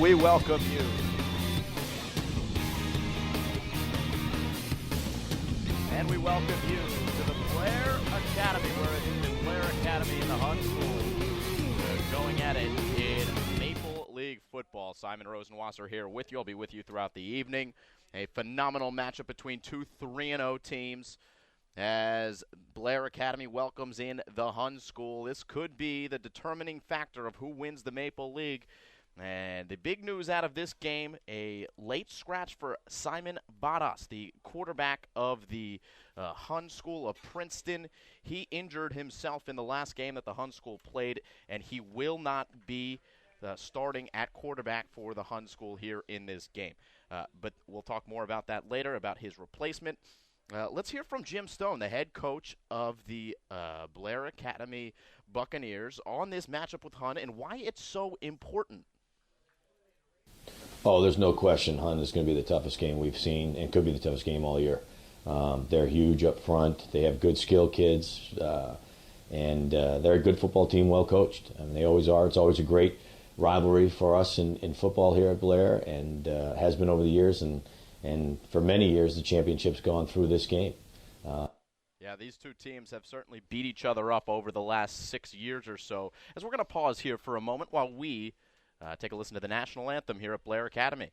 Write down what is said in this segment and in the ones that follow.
we welcome you. And we welcome you to the Blair Academy. We're at the Blair Academy in the Hun School. We're going at it in Maple League football. Simon Rosenwasser here with you. I'll be with you throughout the evening. A phenomenal matchup between two 3-0 teams as Blair Academy welcomes in the Hun School. This could be the determining factor of who wins the Maple League. And the big news out of this game, a late scratch for Simon Badas, the quarterback of the Hun School of Princeton. He injured himself in the last game that the Hun School played, and he will not be starting at quarterback for the Hun School here in this game. But we'll talk more about that later, about his replacement. Let's hear from Jim Stone, the head coach of the Blair Academy Buccaneers, on this matchup with Hun and why it's so important. Oh, there's no question Hun is going to be the toughest game we've seen and could be the toughest game all year. They're huge up front. They have good skilled kids, and they're a good football team, well coached. I mean, they always are. It's always a great rivalry for us in football here at Blair, and has been over the years. And for many years, the championship's gone through this game. Yeah, these two teams have certainly beat each other up over the last 6 years or so. As we're going to pause here for a moment while we take a listen to the national anthem here at Blair Academy.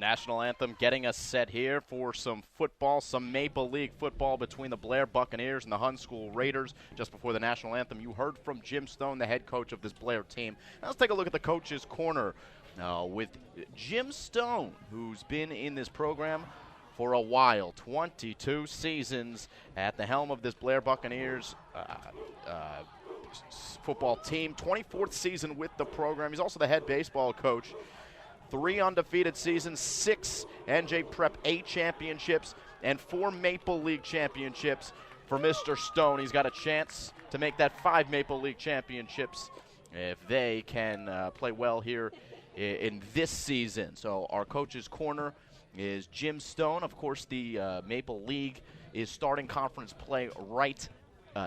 National anthem getting us set here for some football, some Maple League football between the Blair Buccaneers and the Hun School Raiders. Just before the national anthem, you heard from Jim Stone, the head coach of this Blair team. Now let's take a look at the coach's corner with Jim Stone, who's been in this program for a while, 22 seasons at the helm of this Blair Buccaneers football team, 24th season with the program. He's also the head baseball coach. 3 undefeated seasons, 6 NJ Prep A championships, and 4 Maple League championships for Mr. Stone. He's got a chance to make that 5 Maple League championships if they can play well here in this season. So our coach's corner is Jim Stone. Of course, the Maple League is starting conference play right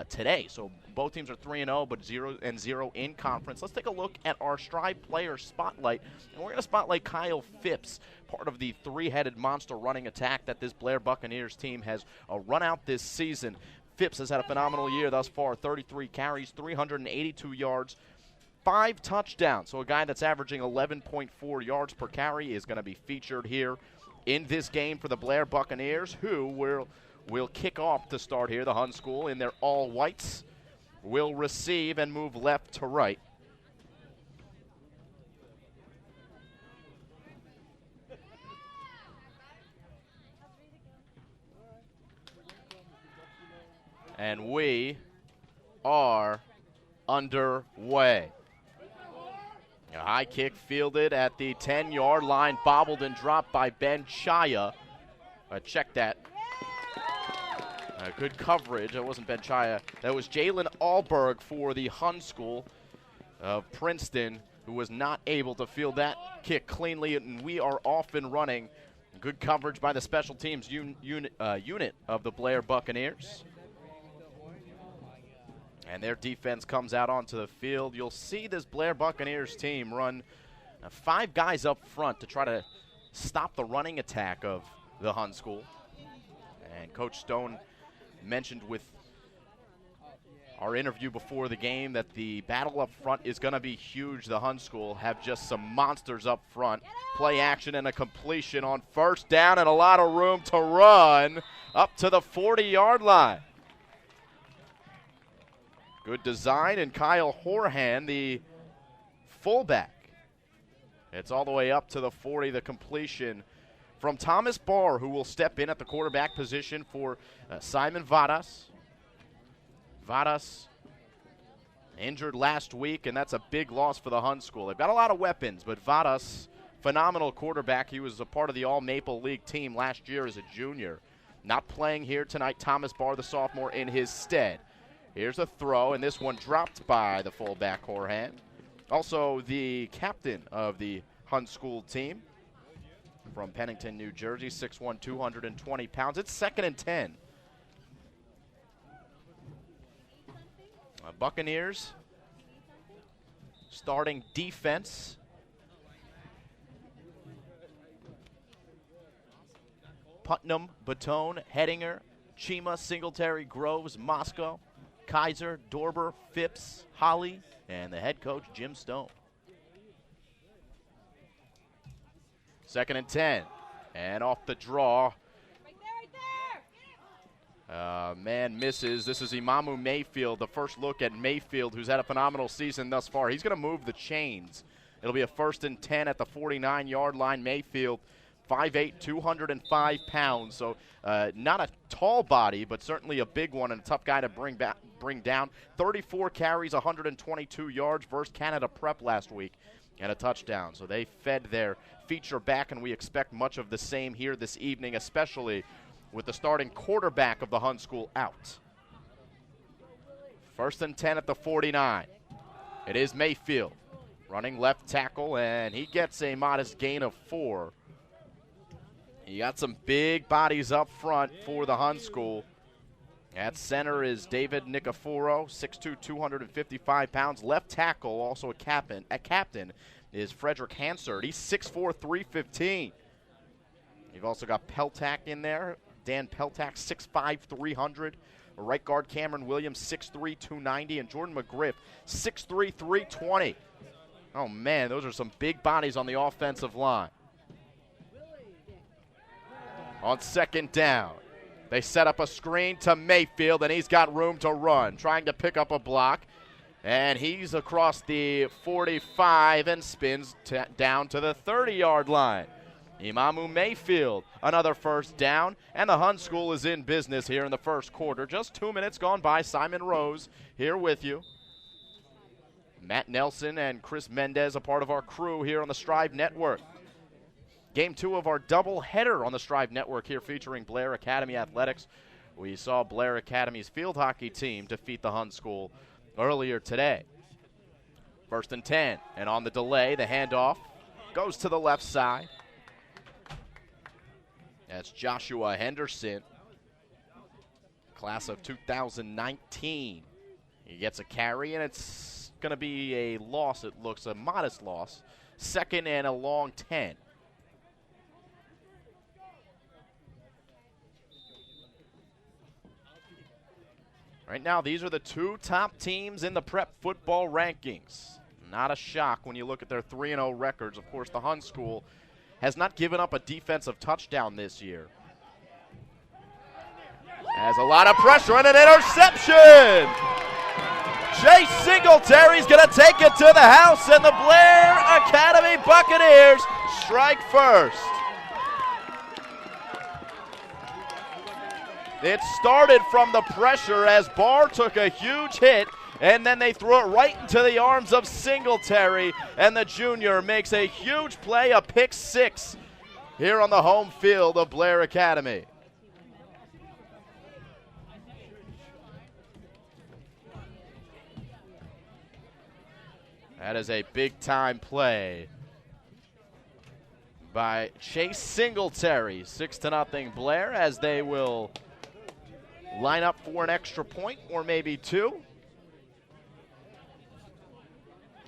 today. So both teams are 3-0, but 0-0 in conference. Let's take a look at our Stride player spotlight. And we're going to spotlight Kyle Phipps, part of the 3-headed monster running attack that this Blair Buccaneers team has run out this season. Phipps has had a phenomenal year thus far, 33 carries, 382 yards, 5 touchdowns. So a guy that's averaging 11.4 yards per carry is going to be featured here in this game for the Blair Buccaneers, who will kick off to start here. The Hun School in their all-whites will receive and move left to right. And we are underway. A high kick fielded at the 10-yard line, bobbled and dropped by Ben Chaya. Check that. Good coverage. That wasn't Ben Chaya. That was Jalen Alberg for the Hun School of Princeton, who was not able to field that kick cleanly, and we are off and running. Good coverage by the special teams unit of the Blair Buccaneers. And their defense comes out onto the field. You'll see this Blair Buccaneers team run 5 guys up front to try to stop the running attack of the Hun School. And Coach Stone mentioned with our interview before the game that the battle up front is going to be huge. The Hun School have just some monsters up front. Play action and a completion on first down and a lot of room to run up to the 40-yard line. Good design, and Kyle Horhan, the fullback. It's all the way up to the 40, the completion from Thomas Barr, who will step in at the quarterback position for Simon Vadas. Vadas injured last week, and that's a big loss for the Hun School. They've got a lot of weapons, but Vadas, phenomenal quarterback. He was a part of the All-Maple League team last year as a junior. Not playing here tonight. Thomas Barr, the sophomore, in his stead. Here's a throw, and this one dropped by the fullback, Horhan. Also, the captain of the Hun School team from Pennington, New Jersey, 6'1", 220 pounds. It's 2nd and 10. Buccaneers starting defense. Putnam, Batone, Hedinger, Chima, Singletary, Groves, Moscow, Kaiser, Dorber, Phipps, Holly, and the head coach, Jim Stone. 2nd and 10. And off the draw. Man misses. This is Imamu Mayfield, the first look at Mayfield, who's had a phenomenal season thus far. He's going to move the chains. It'll be a 1st and 10 at the 49-yard line. Mayfield, 5'8", 205 pounds. So not a tall body, but certainly a big one and a tough guy to bring down. 34 carries, 122 yards versus Canada Prep last week, and a touchdown. So they fed their feature back, and we expect much of the same here this evening, especially with the starting quarterback of the Hun School out. 1st and 10 at the 49. It is Mayfield running left tackle, and he gets a modest gain of 4. You got some big bodies up front for the Hun School. At center is David Nicaforo, 6'2", 255 pounds. Left tackle, also a captain, is Frederick Hansard. He's 6'4", 315. You've also got Peltak in there. Dan Peltak, 6'5", 300. Right guard Cameron Williams, 6'3", 290. And Jordan McGriff, 6'3", 320. Oh, man, those are some big bodies on the offensive line. On 2nd down, they set up a screen to Mayfield, and he's got room to run, trying to pick up a block. And he's across the 45 and spins down to the 30-yard line. Imamu Mayfield, another 1st down, and the Hun School is in business here in the 1st quarter. Just 2 minutes gone by. Simon Rose here with you. Matt Nelson and Chris Mendez, a part of our crew here on the Strive Network. Game 2 of our doubleheader on the Strive Network here, featuring Blair Academy Athletics. We saw Blair Academy's field hockey team defeat the Hun School earlier today. 1st and 10, and on the delay, the handoff goes to the left side. That's Joshua Henderson, class of 2019. He gets a carry, and it's going to be a loss. It looks a modest loss. 2nd and a long 10. Right now, these are the 2 top teams in the prep football rankings. Not a shock when you look at their 3-0 records. Of course, the Hun School has not given up a defensive touchdown this year. Has a lot of pressure and an interception. Chase Singletary's going to take it to the house, and the Blair Academy Buccaneers strike first. It started from the pressure as Barr took a huge hit, and then they threw it right into the arms of Singletary, and the junior makes a huge play, a pick 6 here on the home field of Blair Academy. That is a big-time play by Chase Singletary. 6-0 Blair, as they will line up for an extra point or maybe 2.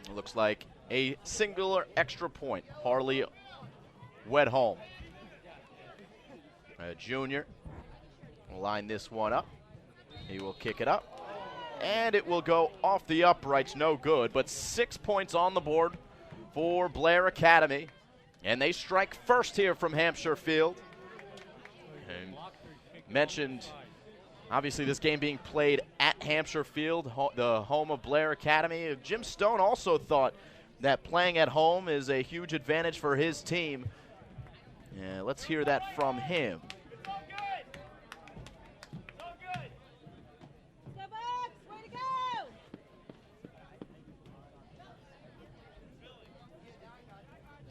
It looks like a singular extra point. Harley Wedholm, a junior, will line this one up. He will kick it up. And it will go off the uprights, no good. But 6 points on the board for Blair Academy. And they strike first here from Hampshire Field. And mentioned, obviously, this game being played at Hampshire Field, the home of Blair Academy. Jim Stone also thought that playing at home is a huge advantage for his team. Yeah, let's hear that from him.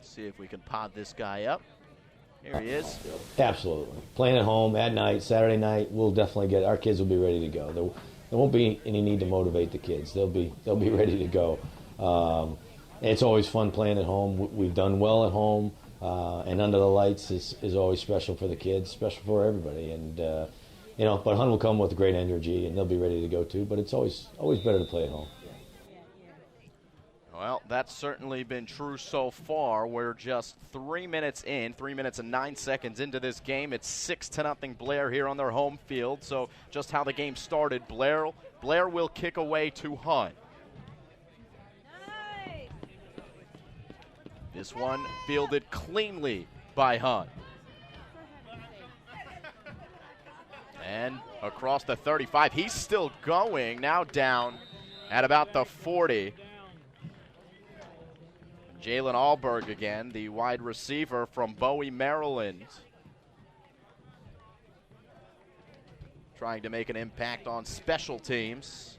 See if we can pod this guy up. Here he is. Absolutely. Playing at home at night, Saturday night, we'll definitely our kids will be ready to go. There won't be any need to motivate the kids. They'll be ready to go. It's always fun playing at home. We've done well at home, and under the lights is always special for the kids, special for everybody. And but Hunt will come with great energy, and they'll be ready to go too. But it's always better to play at home. Well, that's certainly been true so far. We're just 3 minutes in, 3 minutes and 9 seconds into this game. It's 6-0 Blair here on their home field. So just how the game started, Blair will kick away to Hunt. Nice. This one fielded cleanly by Hunt. And across the 35, he's still going, now down at about the 40. Jalen Alberg again, the wide receiver from Bowie, Maryland. Trying to make an impact on special teams.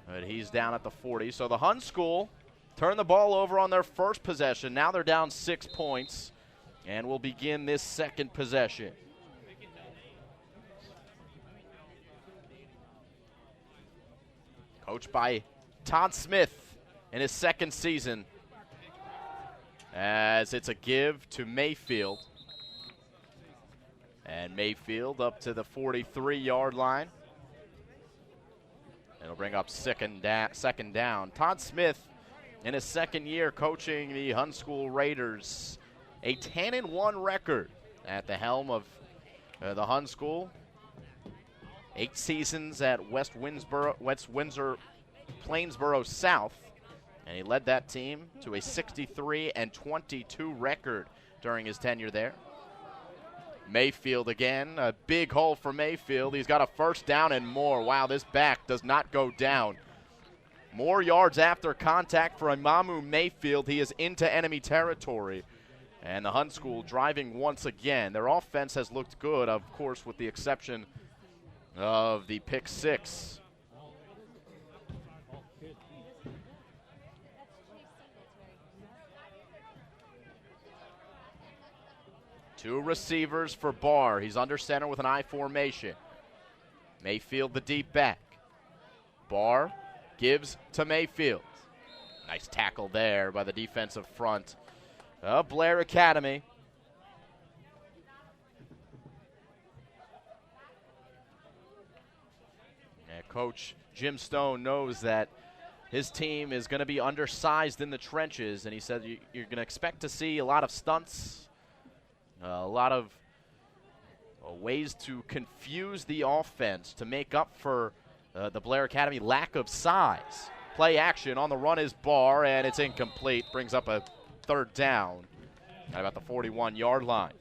But he's down at the 40. So the Hun School turned the ball over on their first possession. Now they're down 6 points and will begin this second possession. Coached by Todd Smith in his second season, as it's a give to Mayfield. And Mayfield up to the 43-yard line. It'll bring up second down. Todd Smith, in his second year coaching the Hun School Raiders, a 10-1 record at the helm of the Hun School. 8 seasons at West Windsor, Plainsboro South. And he led that team to a 63-22 record during his tenure there. Mayfield again, a big hole for Mayfield. He's got a first down and more. Wow, this back does not go down. More yards after contact for Imamu Mayfield. He is into enemy territory. And the Hun School driving once again. Their offense has looked good, of course, with the exception of the pick six. Two receivers for Barr. He's under center with an I formation. Mayfield the deep back. Barr gives to Mayfield. Nice tackle there by the defensive front of Blair Academy. And Coach Jim Stone knows that his team is going to be undersized in the trenches, and he said you're going to expect to see a lot of stunts, a lot of ways to confuse the offense to make up for the Blair Academy lack of size. Play action on the run is Barr, and it's incomplete. Brings up a third down at about the 41-yard line.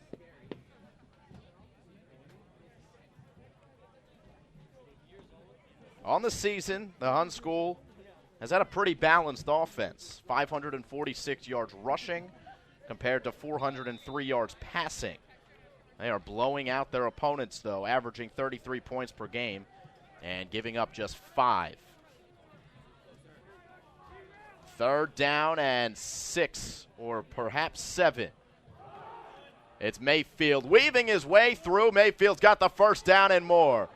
On the season, the Hun School has had a pretty balanced offense. 546 yards rushing compared to 403 yards passing. They are blowing out their opponents, though, averaging 33 points per game and giving up just 5. Third down and 6, or perhaps 7. It's Mayfield weaving his way through. Mayfield's got the first down and more.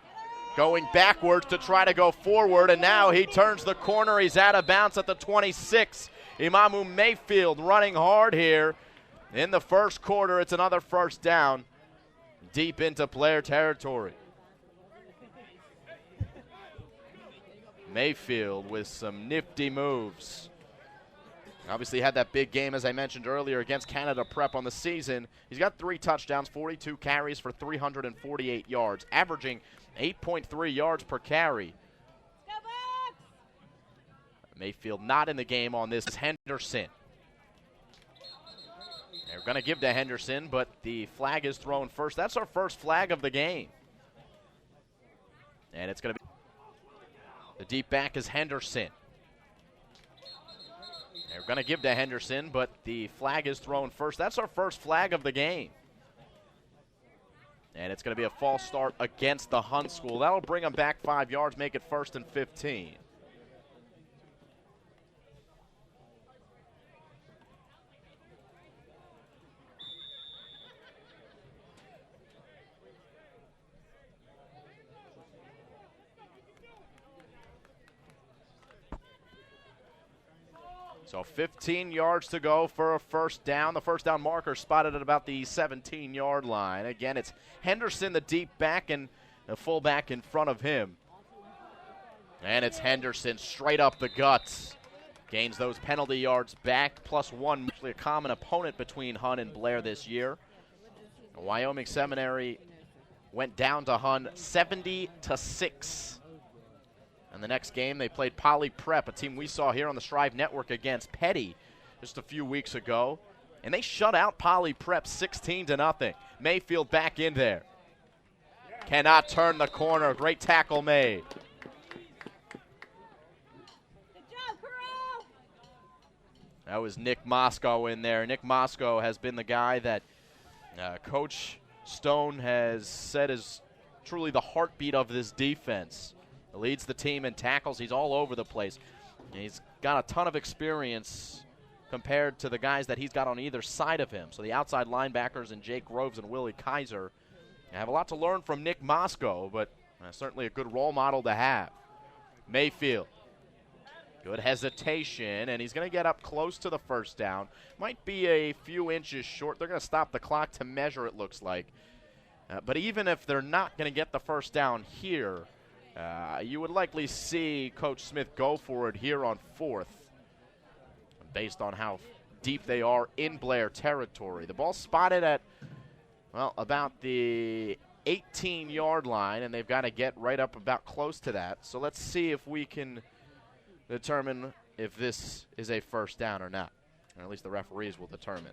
Going backwards to try to go forward, and now he turns the corner. He's out of bounds at the 26. Imamu Mayfield running hard here. In the first quarter, it's another first down deep into Blair territory. Mayfield with some nifty moves. Obviously had that big game, as I mentioned earlier, against Canada Prep on the season. He's got 3 touchdowns, 42 carries for 348 yards, averaging 8.3 yards per carry. Mayfield not in the game on this. Henderson. They're going to give to Henderson, but the flag is thrown first. That's our first flag of the game. And it's going to be the deep back is Henderson. They're going to give to Henderson, but the flag is thrown first. That's our first flag of the game. And it's going to be a false start against the Hun School. That'll bring them back 5 yards, make it 1st and 15. So 15 yards to go for a first down. The first down marker spotted at about the 17-yard line. Again, it's Henderson, the deep back, and the fullback in front of him. And it's Henderson straight up the guts. Gains those penalty yards back, +1. Actually a common opponent between Hun and Blair this year. Wyoming Seminary went down to Hun 70-6. And the next game, they played Poly Prep, a team we saw here on the Strive Network against Petty just a few weeks ago. And they shut out Poly Prep 16-0. Mayfield back in there. Cannot turn the corner. Great tackle made. Good job, Carl. That was Nick Moscow in there. Nick Moscow has been the guy that Coach Stone has said is truly the heartbeat of this defense. Leads the team in tackles. He's all over the place. He's got a ton of experience compared to the guys that he's got on either side of him. So the outside linebackers and Jake Groves and Willie Kaiser have a lot to learn from Nick Moscow, but certainly a good role model to have. Mayfield. Good hesitation, and he's going to get up close to the first down. Might be a few inches short. They're going to stop the clock to measure, it looks like. But even if they're not going to get the first down here, you would likely see Coach Smith go for it here on 4th, based on how deep they are in Blair territory. The ball spotted at, well, about the 18-yard line, and they've got to get right up about close to that. So let's see if we can determine if this is a first down or not. Or at least the referees will determine.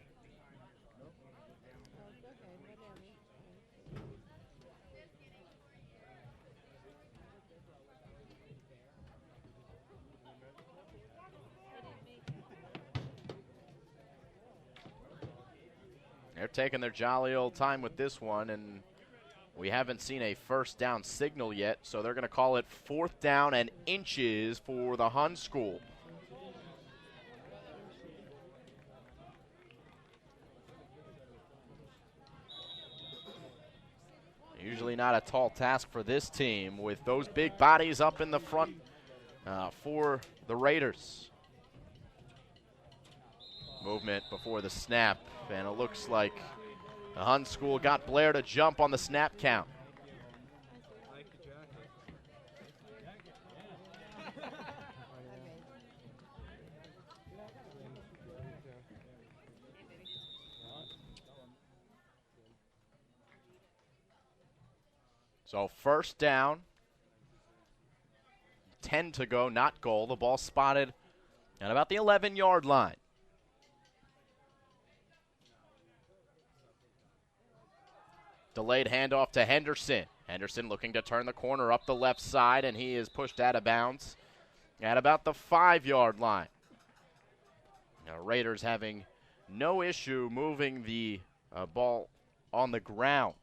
They're taking their jolly old time with this one, and we haven't seen a first down signal yet, so they're going to call it 4th down and inches for the Hun School. Usually not a tall task for this team with those big bodies up in the front for the Raiders. Movement before the snap, and it looks like the Hun School got Blair to jump on the snap count. So first down, 10 to go, not goal. The ball spotted at about the 11-yard line. Delayed handoff to Henderson. Henderson looking to turn the corner up the left side, and he is pushed out of bounds at about the 5-yard line. Now, Raiders having no issue moving the ball on the ground.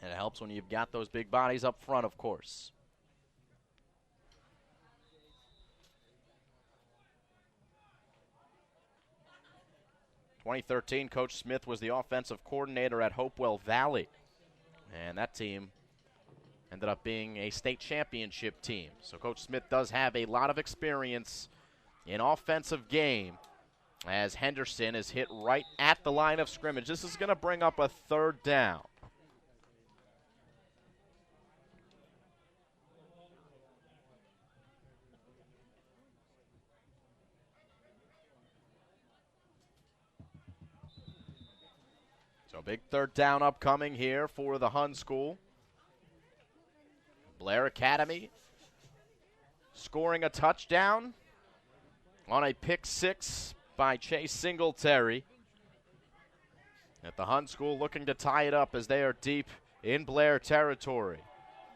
And it helps when you've got those big bodies up front, of course. In 2013, Coach Smith was the offensive coordinator at Hopewell Valley. And that team ended up being a state championship team. So Coach Smith does have a lot of experience in offensive game, as Henderson is hit right at the line of scrimmage. This is going to bring up a 3rd down. So big 3rd down upcoming here for the Hun School. Blair Academy scoring a touchdown on a pick six by Chase Singletary. At the Hun School looking to tie it up as they are deep in Blair territory.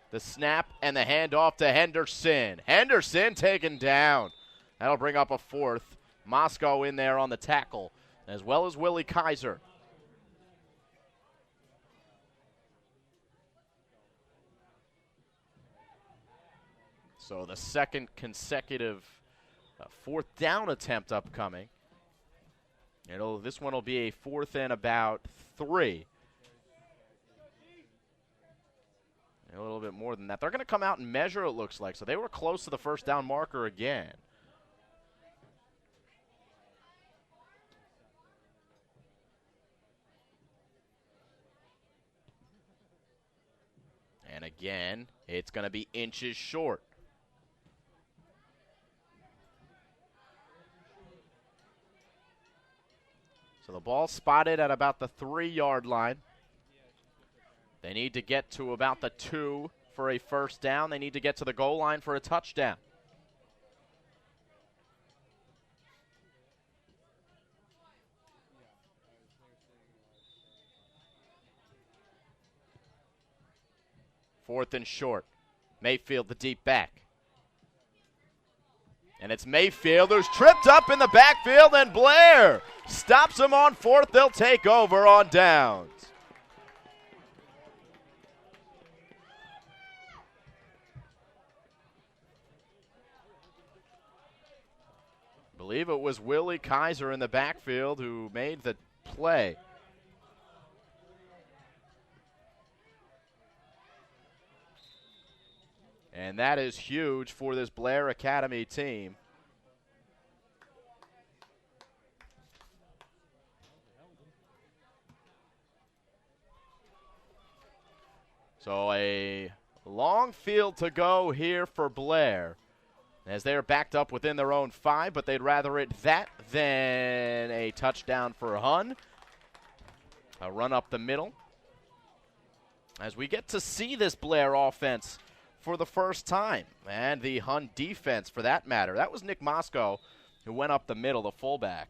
The snap and the handoff to Henderson. Henderson taken down. That'll bring up a fourth. Moscow in there on the tackle, as well as Willie Kaiser. So the second consecutive fourth down attempt upcoming. This one will be a 4th and about 3. A little bit more than that. They're going to come out and measure, it looks like. So they were close to the first down marker again. And again, it's going to be inches short. So the ball spotted at about the 3-yard line. They need to get to about the 2 for a first down. They need to get to the goal line for a touchdown. Fourth and short. Mayfield, the deep back. And it's Mayfield who's tripped up in the backfield, and Blair stops him on 4th. They'll take over on downs. I believe it was Willie Kaiser in the backfield who made the play. And that is huge for this Blair Academy team. So a long field to go here for Blair, as they're backed up within their own 5, but they'd rather it that than a touchdown for Hun. A run up the middle. As we get to see this Blair offense for the first time, and the Hun defense for that matter. That was Nick Moscow who went up the middle, the fullback.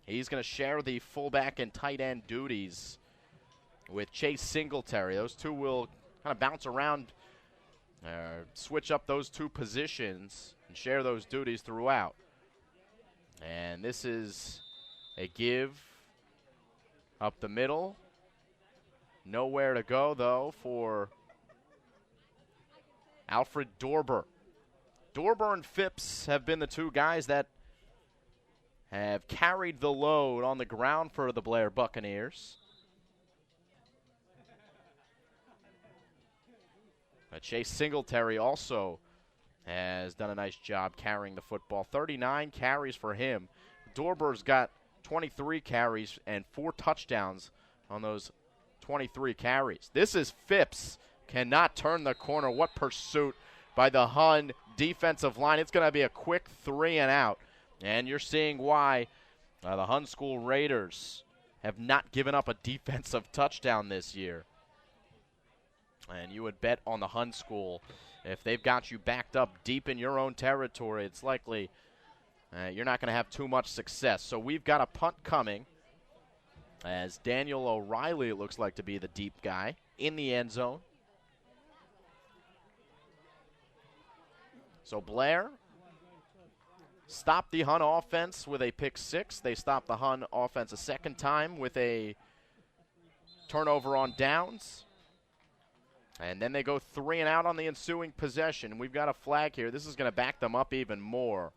He's going to share the fullback and tight end duties with Chase Singletary. Those two will kind of bounce around, switch up those two positions and share those duties throughout. And this is a give up the middle. Nowhere to go, though, for Alfred Dorber. Dorber and Phipps have been the two guys that have carried the load on the ground for the Blair Buccaneers. Chase Singletary also has done a nice job carrying the football. 39 carries for him. Dorber's got 23 carries and 4 touchdowns on those 23 carries. This is Phipps. Cannot turn the corner. What pursuit by the Hun defensive line. It's going to be a quick 3 and out. And you're seeing why the Hun School Raiders have not given up a defensive touchdown this year. And you would bet on the Hun School. If they've got you backed up deep in your own territory, it's likely you're not going to have too much success. So we've got a punt coming, as Daniel O'Reilly, it looks like, to be the deep guy in the end zone. So Blair stopped the Hun offense with a pick 6. They stopped the Hun offense a second time with a turnover on downs. And then they go 3 and out on the ensuing possession. We've got a flag here. This is going to back them up even more.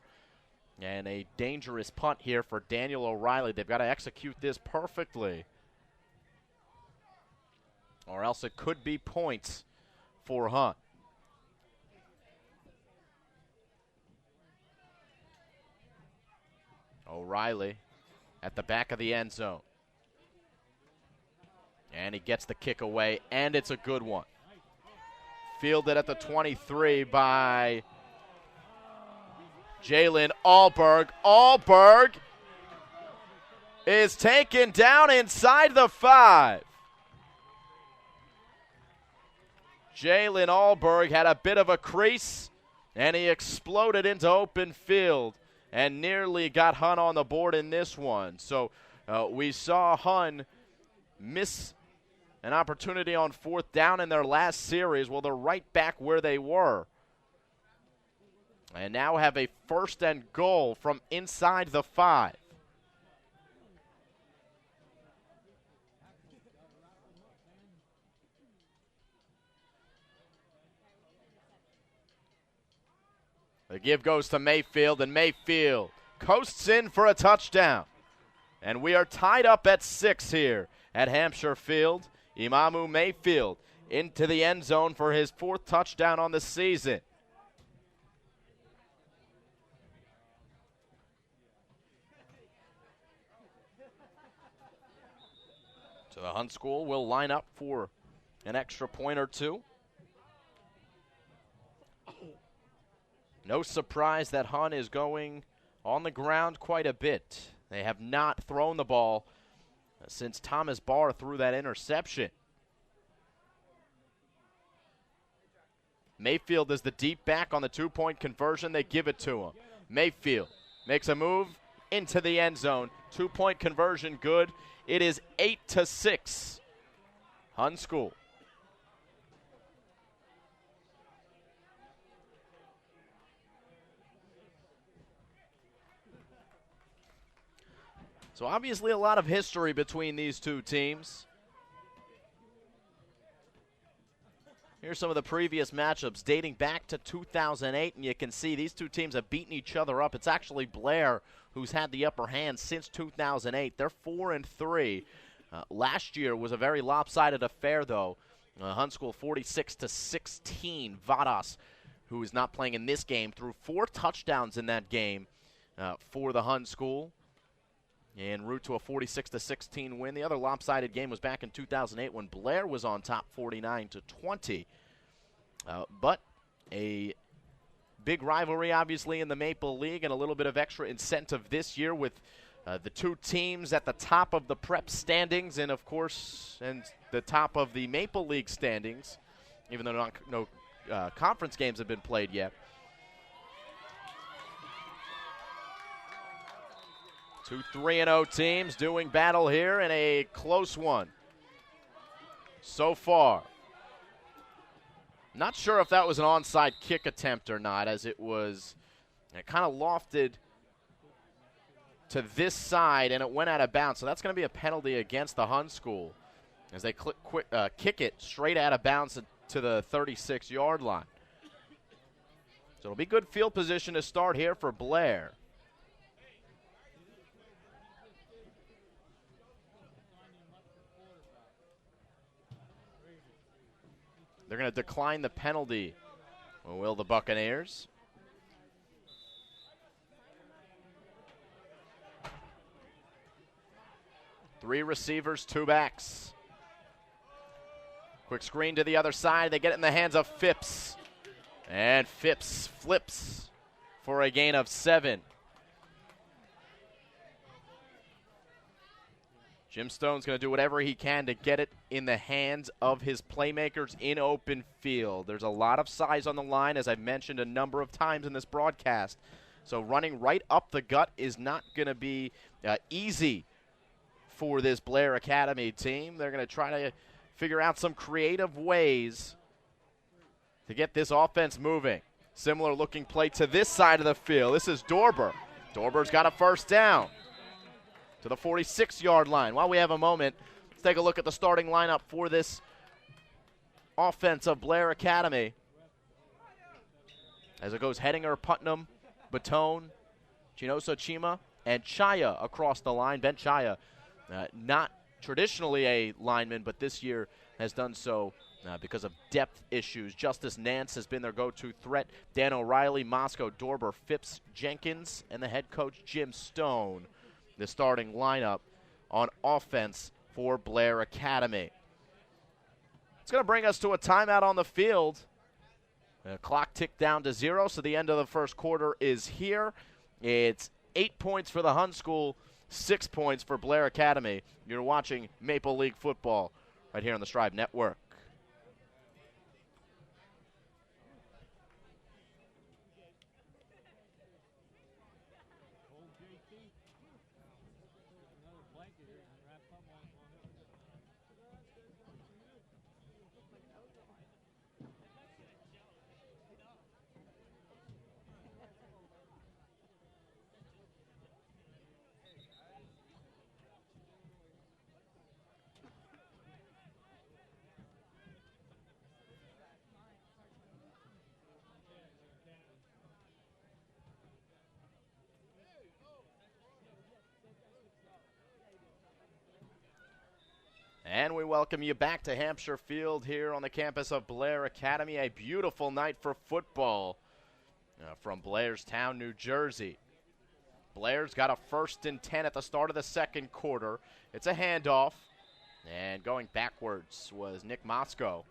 And a dangerous punt here for Daniel O'Reilly. They've got to execute this perfectly, or else it could be points for Hun. O'Reilly at the back of the end zone. And he gets the kick away, and it's a good one. Fielded at the 23 by Jalen Allberg. Allberg is taken down inside the 5. Jalen Allberg had a bit of a crease And he exploded into open field and nearly got Hun on the board in this one. So we saw Hun miss an opportunity on 4th down in their last series. Well, they're right back where they were. And now have a 1st and goal from inside the 5. The give goes to Mayfield, and Mayfield coasts in for a touchdown. And we are tied up at 6 here at Hampshire Field. Imamu Mayfield into the end zone for his 4th touchdown on the season. So the Hun School will line up for an extra point or two. No surprise that Hun is going on the ground quite a bit. They have not thrown the ball since Thomas Barr threw that interception. Mayfield is the deep back on the 2-point conversion. They give it to him. Mayfield makes a move into the end zone. 2-point conversion good. It is 8-6. Hun School. So obviously a lot of history between these two teams. Here's some of the previous matchups dating back to 2008, and you can see these two teams have beaten each other up. It's actually Blair who's had the upper hand since 2008. They're 4-3. Last year was a very lopsided affair, though. Hun School 46-16. Vadas, who is not playing in this game, threw 4 touchdowns in that game for the Hun School. En route to a 46-16 win. The other lopsided game was back in 2008 when Blair was on top 49-20. But a big rivalry, obviously, in the Maple League, and a little bit of extra incentive this year with the two teams at the top of the prep standings and, of course, and the top of the Maple League standings, even though no conference games have been played yet. 2 3-0 teams doing battle here in a close one so far. Not sure if that was an onside kick attempt or not, as it kind of lofted to this side and it went out of bounds. So that's going to be a penalty against the Hun School as they kick it straight out of bounds to the 36-yard line. So it'll be good field position to start here for Blair. They're going to decline the penalty. Will the Buccaneers? Three receivers, 2 backs. Quick screen to the other side. They get it in the hands of Phipps. And Phipps flips for a gain of 7. Jim Stone's going to do whatever he can to get it in the hands of his playmakers in open field. There's a lot of size on the line, as I've mentioned a number of times in this broadcast. So running right up the gut is not going to be easy for this Blair Academy team. They're going to try to figure out some creative ways to get this offense moving. Similar looking play to this side of the field. This is Dorber. Dorber's got a 1st down to the 46-yard line. While we have a moment, let's take a look at the starting lineup for this offense of Blair Academy. As it goes Hedinger, Putnam, Batone, Chinosa Chima, and Chaya across the line. Ben Chaya, not traditionally a lineman, but this year has done so because of depth issues. Justice Nance has been their go-to threat. Dan O'Reilly, Moscow, Dorber, Phipps, Jenkins, and the head coach Jim Stone. The starting lineup on offense for Blair Academy. It's going to bring us to a timeout on the field. The clock ticked down to 0, so the end of the first quarter is here. It's 8 points for the Hun School, 6 points for Blair Academy. You're watching Maple League football right here on the Strive Network. And we welcome you back to Hampshire Field here on the campus of Blair Academy. A beautiful night for football from Blairstown, New Jersey. Blair's got a 1st and 10 at the start of the second quarter. It's a handoff. And going backwards was Nick Moscow.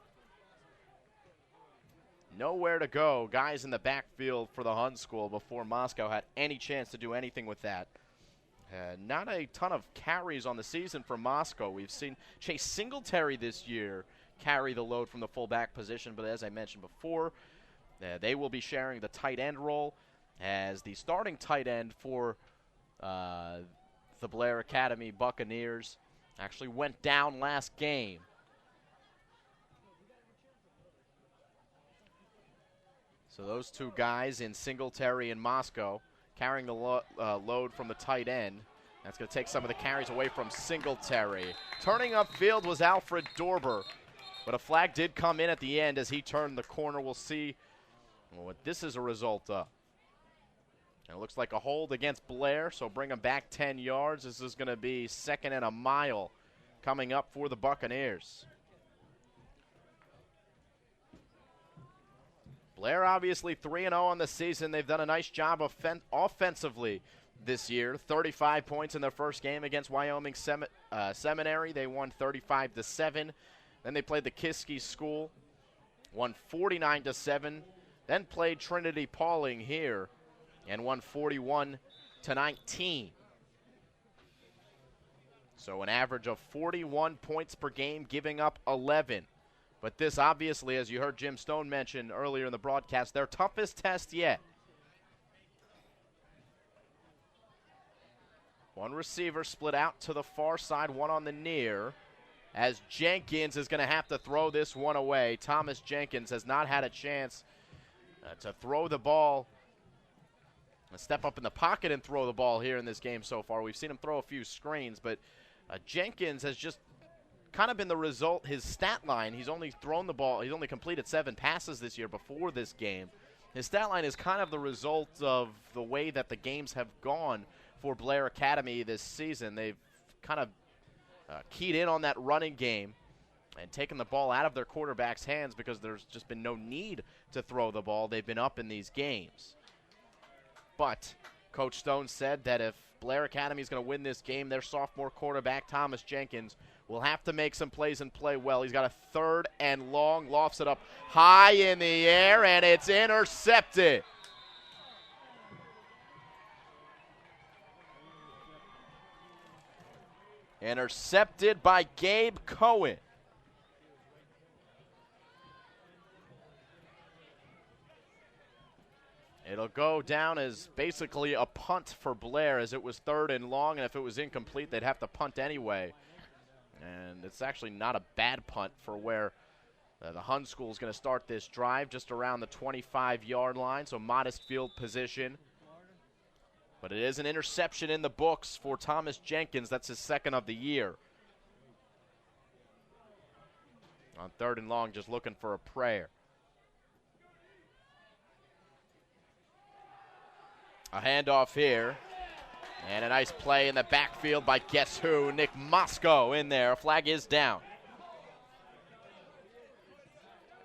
Nowhere to go. Guys in the backfield for the Hun School before Moscow had any chance to do anything with that. Not a ton of carries on the season for Moscow. We've seen Chase Singletary this year carry the load from the fullback position, but as I mentioned before, they will be sharing the tight end role as the starting tight end for the Blair Academy Buccaneers actually went down last game. So those two guys in Singletary and Moscow carrying the load from the tight end. That's going to take some of the carries away from Singletary. Turning upfield was Alfred Dorber, but a flag did come in at the end as he turned the corner. We'll see what this is a result of. And it looks like a hold against Blair, so bring him back 10 yards. This is going to be 2nd and a mile coming up for the Buccaneers. Blair obviously 3-0 on the season. They've done a nice job offensively this year. 35 points in their first game against Wyoming Seminary. They won 35-7. Then they played the Kiski School, won 49-7. Then played Trinity Pauling here and won 41-19. So an average of 41 points per game, giving up 11. But this obviously, as you heard Jim Stone mention earlier in the broadcast, their toughest test yet. One receiver split out to the far side, one on the near, as Jenkins is going to have to throw this one away. Thomas Jenkins has not had a chance to throw the ball, step up in the pocket and throw the ball here in this game so far. We've seen him throw a few screens, but Jenkins has just kind of been the result. His stat line, he's only thrown the ball, he's only completed 7 passes this year before this game. His stat line is kind of the result of the way that the games have gone for Blair Academy this season. They've kind of keyed in on that running game and taken the ball out of their quarterback's hands because there's just been no need to throw the ball. They've been up in these games. But Coach Stone said that if Blair Academy is going to win this game, their sophomore quarterback, Thomas Jenkins, will have to make some plays and play well. He's got a 3rd and long, lofts it up high in the air, and it's intercepted. Intercepted by Gabe Cohen. It'll go down as basically a punt for Blair, as it was 3rd and long, and if it was incomplete, they'd have to punt anyway. And it's actually not a bad punt for where the Hun School is going to start this drive, just around the 25-yard line, so modest field position. But it is an interception in the books for Thomas Jenkins. That's his 2nd of the year. On 3rd and long, just looking for a prayer. A handoff here. And a nice play in the backfield by guess who? Nick Moscow in there. A flag is down.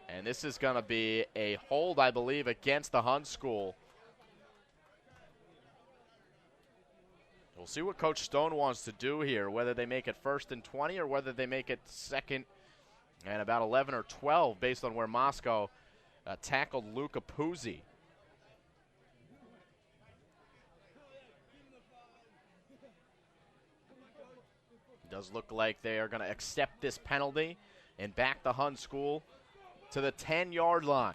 And this is going to be a hold, I believe, against the Hun School. We'll see what Coach Stone wants to do here, whether they make it 1st and 20 or whether they make it 2nd and about 11 or 12 based on where Moscow tackled Luca Puzzi. Does look like they are going to accept this penalty and back the Hun School to the 10-yard line.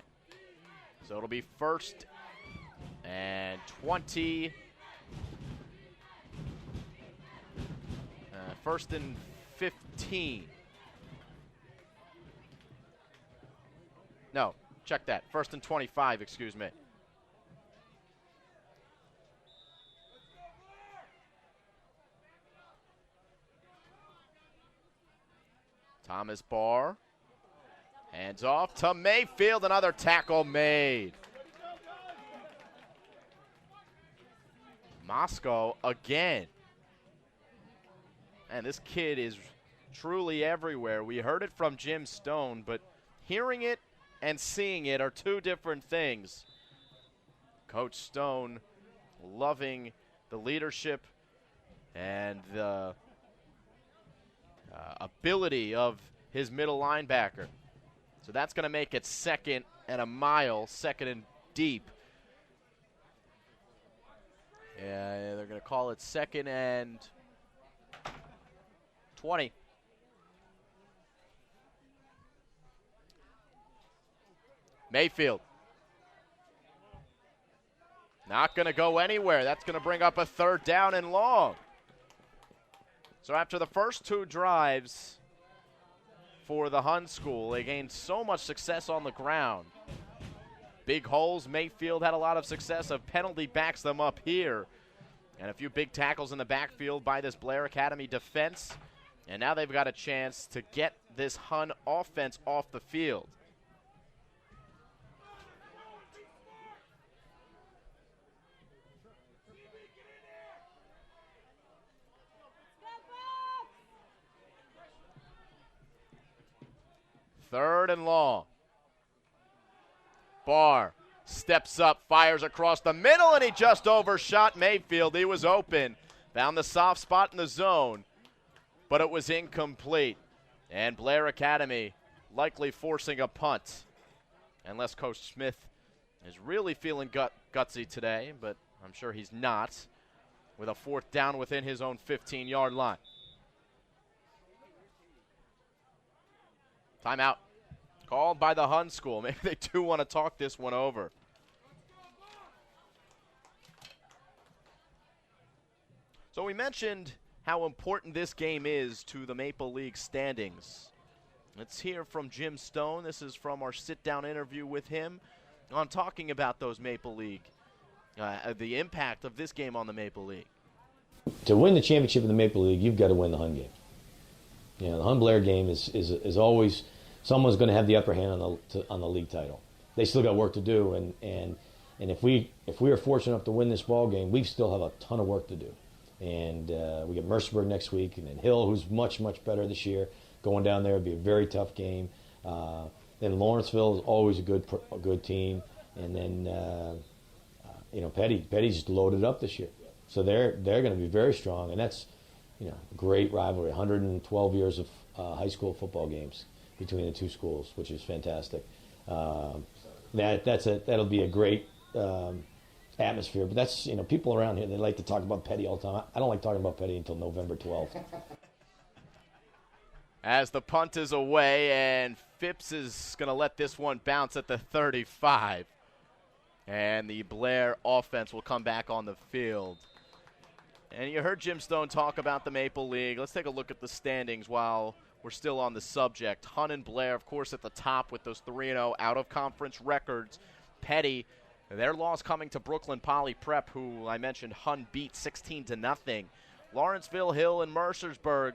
So it'll be 1st and 20. 1st and 15. No, check that. 1st and 25, excuse me. Thomas Barr. Hands off to Mayfield. Another tackle made. Moscow again. And this kid is truly everywhere. We heard it from Jim Stone, but hearing it and seeing it are two different things. Coach Stone loving the leadership and the ability of his middle linebacker. So that's going to make it 2nd and a mile, 2nd and deep. Yeah, they're going to call it 2nd and 20. Mayfield. Not going to go anywhere. That's going to bring up a 3rd down and long. So after the first 2 drives for the Hun School, they gained so much success on the ground. Big holes. Mayfield had a lot of success. A penalty backs them up here. And a few big tackles in the backfield by this Blair Academy defense. And now they've got a chance to get this Hun offense off the field. Third and long. Barr steps up, fires across the middle, and he just overshot Mayfield. He was open. Found the soft spot in the zone, but it was incomplete. And Blair Academy likely forcing a punt, unless Coach Smith is really feeling gutsy today, but I'm sure he's not, with a 4th down within his own 15-yard line. Timeout called by the Hun School. Maybe they do want to talk this one over. So we mentioned how important this game is to the Maple League standings. Let's hear from Jim Stone. This is from our sit-down interview with him on talking about those Maple League, the impact of this game on the Maple League. To win the championship in the Maple League, you've got to win the Hun game. You know, the Hun-Blair game is always someone's going to have the upper hand on the league title. They still got work to do, and if we are fortunate enough to win this ball game, we still have a ton of work to do. And we get Mercersburg next week, and then Hill, who's much better this year, going down there. It'll be a very tough game. Then Lawrenceville is always a good team, and then Petty's just loaded up this year, so they're going to be very strong, and that's great rivalry. 112 years of high school football games between the two schools, which is fantastic. That'll be a great atmosphere. But that's people around here, they like to talk about Petty all the time. I don't like talking about Petty until November 12th. As the punt is away, and Phipps is going to let this one bounce at the 35. And the Blair offense will come back on the field. And you heard Jim Stone talk about the Maple League. Let's take a look at the standings while we're still on the subject. Hun and Blair, of course, at the top with those 3-0 out-of-conference records. Petty, their loss coming to Brooklyn Poly Prep, who I mentioned Hun beat 16-0. Lawrenceville, Hill, and Mercersburg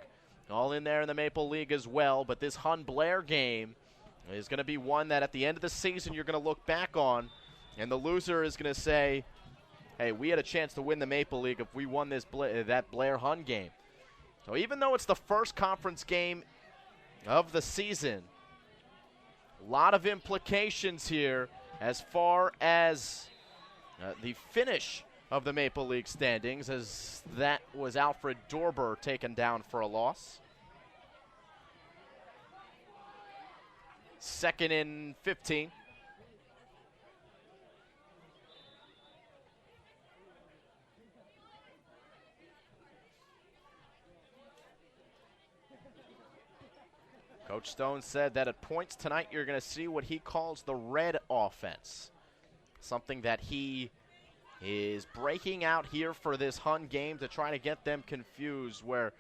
all in there in the Maple League as well. But this Hun-Blair game is going to be one that at the end of the season you're going to look back on, and the loser is going to say, hey, we had a chance to win the Maple League if we won that Blair-Hun game. So even though it's the first conference game of the season, a lot of implications here as far as the finish of the Maple League standings, as that was Alfred Dorber taken down for a loss. 2nd and 15. Coach Stone said that at points tonight you're going to see what he calls the red offense, something that he is breaking out here for this Hun game to try to get them confused, where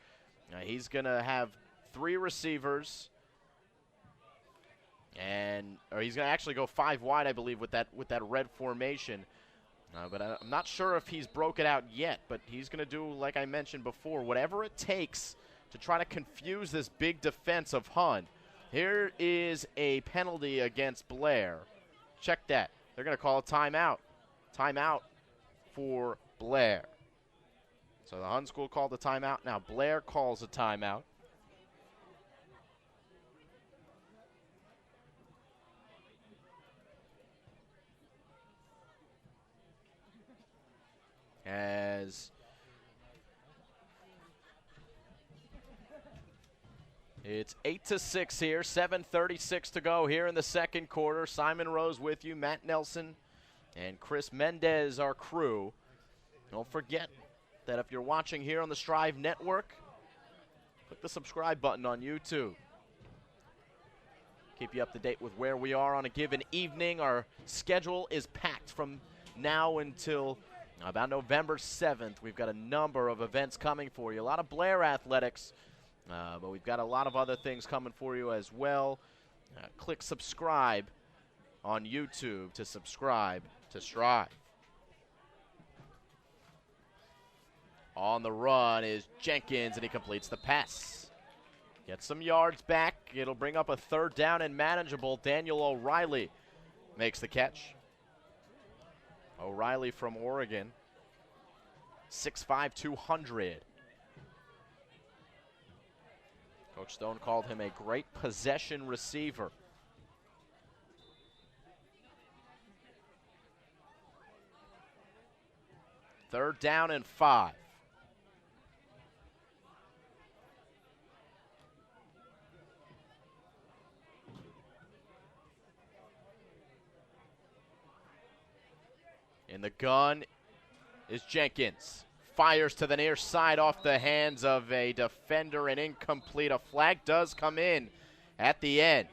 he's going to have 3 receivers. Or he's going to actually go 5 wide, I believe, with that red formation. But I'm not sure if he's broke it out yet, but he's going to do, like I mentioned before, whatever it takes to try to confuse this big defense of Hun. Here is a penalty against Blair. Check that. They're going to call a timeout. Timeout for Blair. So the Hun school called the timeout. Now Blair calls a timeout. As it's 8-6 here, 7:36 to go here in the second quarter. Simon Rose with you, Matt Nelson and Chris Mendez, our crew. Don't forget that if you're watching here on the Strive Network, click the subscribe button on YouTube. Keep you up to date with where we are on a given evening. Our schedule is packed from now until about November 7th. We've got a number of events coming for you. A lot of Blair athletics, but we've got a lot of other things coming for you as well. Click subscribe on YouTube to subscribe to Strive. On the run is Jenkins, and he completes the pass. Gets some yards back. It'll bring up a 3rd down and manageable. Daniel O'Reilly makes the catch. O'Reilly from Oregon, 6'5", 200. Coach Stone called him a great possession receiver. Third down and 5. In the gun is Jenkins. Fires to the near side off the hands of a defender and incomplete. A flag does come in at the end.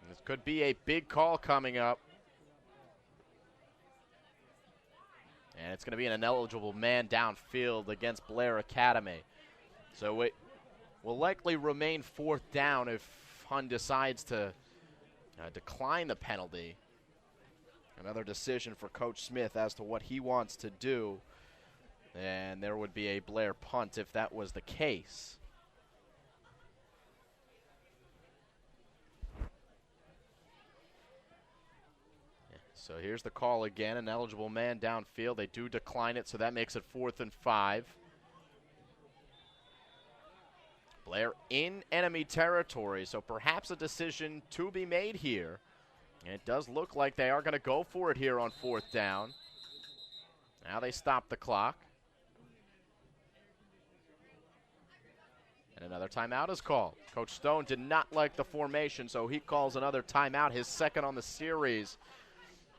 This could be a big call coming up. And it's going to be an ineligible man downfield against Blair Academy. So it will likely remain 4th down if Hun decides to decline the penalty. Another decision for Coach Smith as to what he wants to do. And there would be a Blair punt if that was the case. So here's the call again. An eligible man downfield. They do decline it, so that makes it 4th and 5. Blair in enemy territory, so perhaps a decision to be made here. And it does look like they are going to go for it here on 4th down. Now they stop the clock. And another timeout is called. Coach Stone did not like the formation, so he calls another timeout, his 2nd on the series.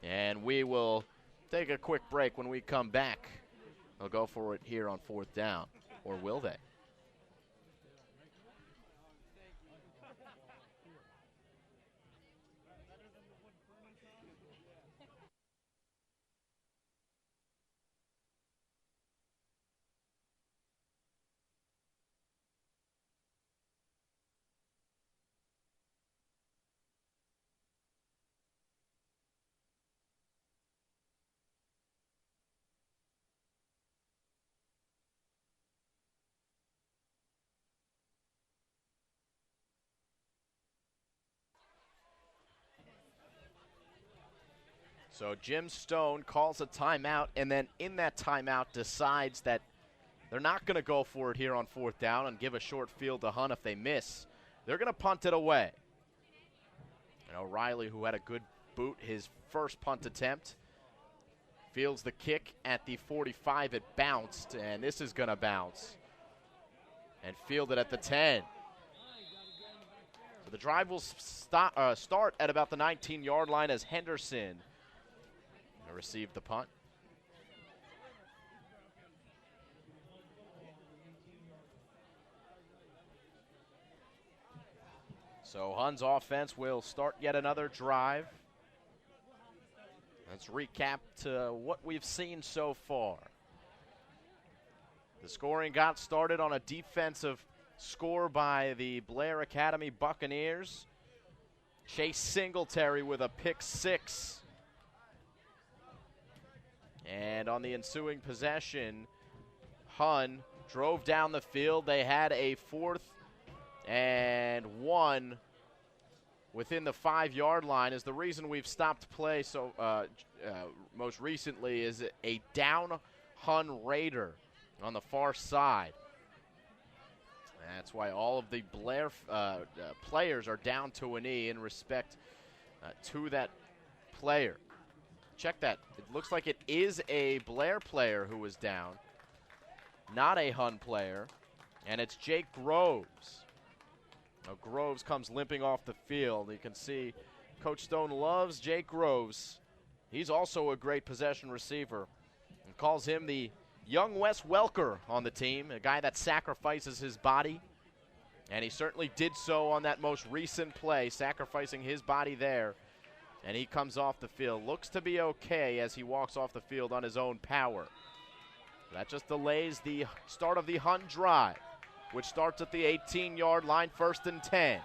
And we will take a quick break. When we come back, they'll go for it here on 4th down. Or will they? So Jim Stone calls a timeout, and then in that timeout decides that they're not going to go for it here on 4th down and give a short field to Hun if they miss. They're going to punt it away. And O'Reilly, who had a good boot his first punt attempt, fields the kick at the 45. It bounced, and this is going to bounce. And fielded at the 10. So the drive will start at about the 19-yard line as Henderson received the punt. So Hun's offense will start yet another drive. Let's recap what we've seen so far. The scoring got started on a defensive score by the Blair Academy Buccaneers. Chase Singletary with a pick 6. And on the ensuing possession, Hun drove down the field. They had a 4th and 1 within the 5-yard line. Is the reason we've stopped play so most recently is a down Hun Raider on the far side. That's why all of the Blair players are down to a knee in respect to that player. Check that. It looks like it is a Blair player who was down, not a Hun player, and it's Jake Groves. Now Groves comes limping off the field. You can see Coach Stone loves Jake Groves. He's also a great possession receiver and calls him the young Wes Welker on the team, a guy that sacrifices his body, and he certainly did so on that most recent play, sacrificing his body there. And he comes off the field. Looks to be okay as he walks off the field on his own power. That just delays the start of the Hun drive, which starts at the 18-yard line, 1st and 10.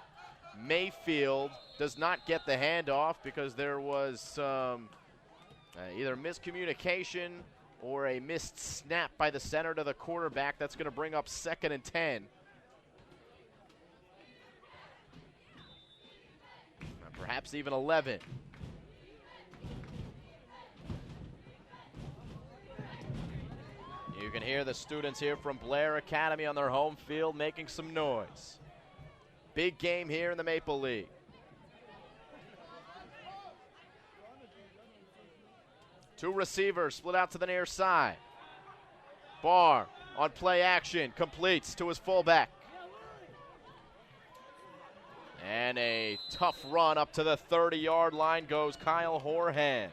Mayfield does not get the handoff because there was some either miscommunication or a missed snap by the center to the quarterback. That's going to bring up 2nd and 10. Perhaps even 11. You can hear the students here from Blair Academy on their home field making some noise. Big game here in the Maple League. Two receivers split out to the near side. Barr on play action, completes to his fullback. And a tough run up to the 30-yard line goes Kyle Horahan.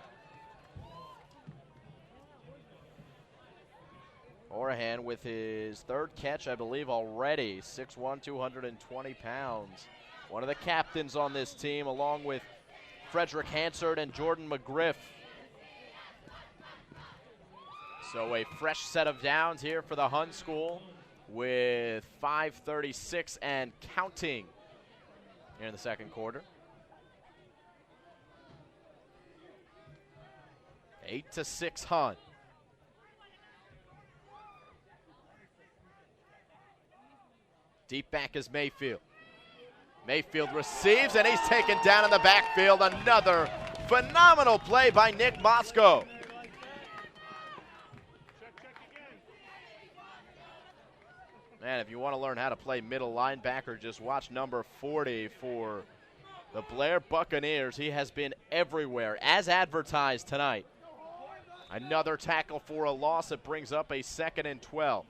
Horahan with his 3rd catch, I believe, already. 6'1", 220 pounds. One of the captains on this team, along with Frederick Hansard and Jordan McGriff. So a fresh set of downs here for the Hun School with 5:36 and counting here in the second quarter. 8-6 Hun. Deep back is Mayfield. Mayfield receives, and he's taken down in the backfield. Another phenomenal play by Nick Moscow. Man, if you want to learn how to play middle linebacker, just watch number 40 for the Blair Buccaneers. He has been everywhere, as advertised tonight. Another tackle for a loss. It brings up a 2nd and 12.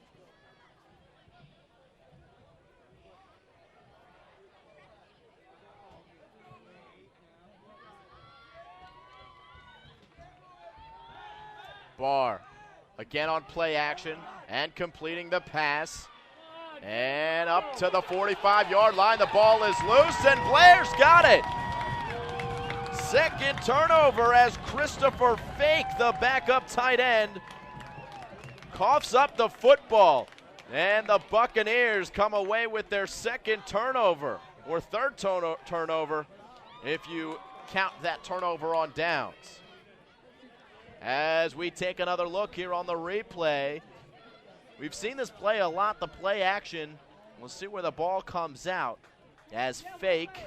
Barr again on play action and completing the pass. And up to the 45-yard line. The ball is loose, and Blair's got it. Second turnover as Christopher Fake, the backup tight end, coughs up the football. And the Buccaneers come away with their 2nd turnover, or 3rd turnover if you count that turnover on downs. As we take another look here on the replay, we've seen this play a lot, the play action. We'll see where the ball comes out as Fake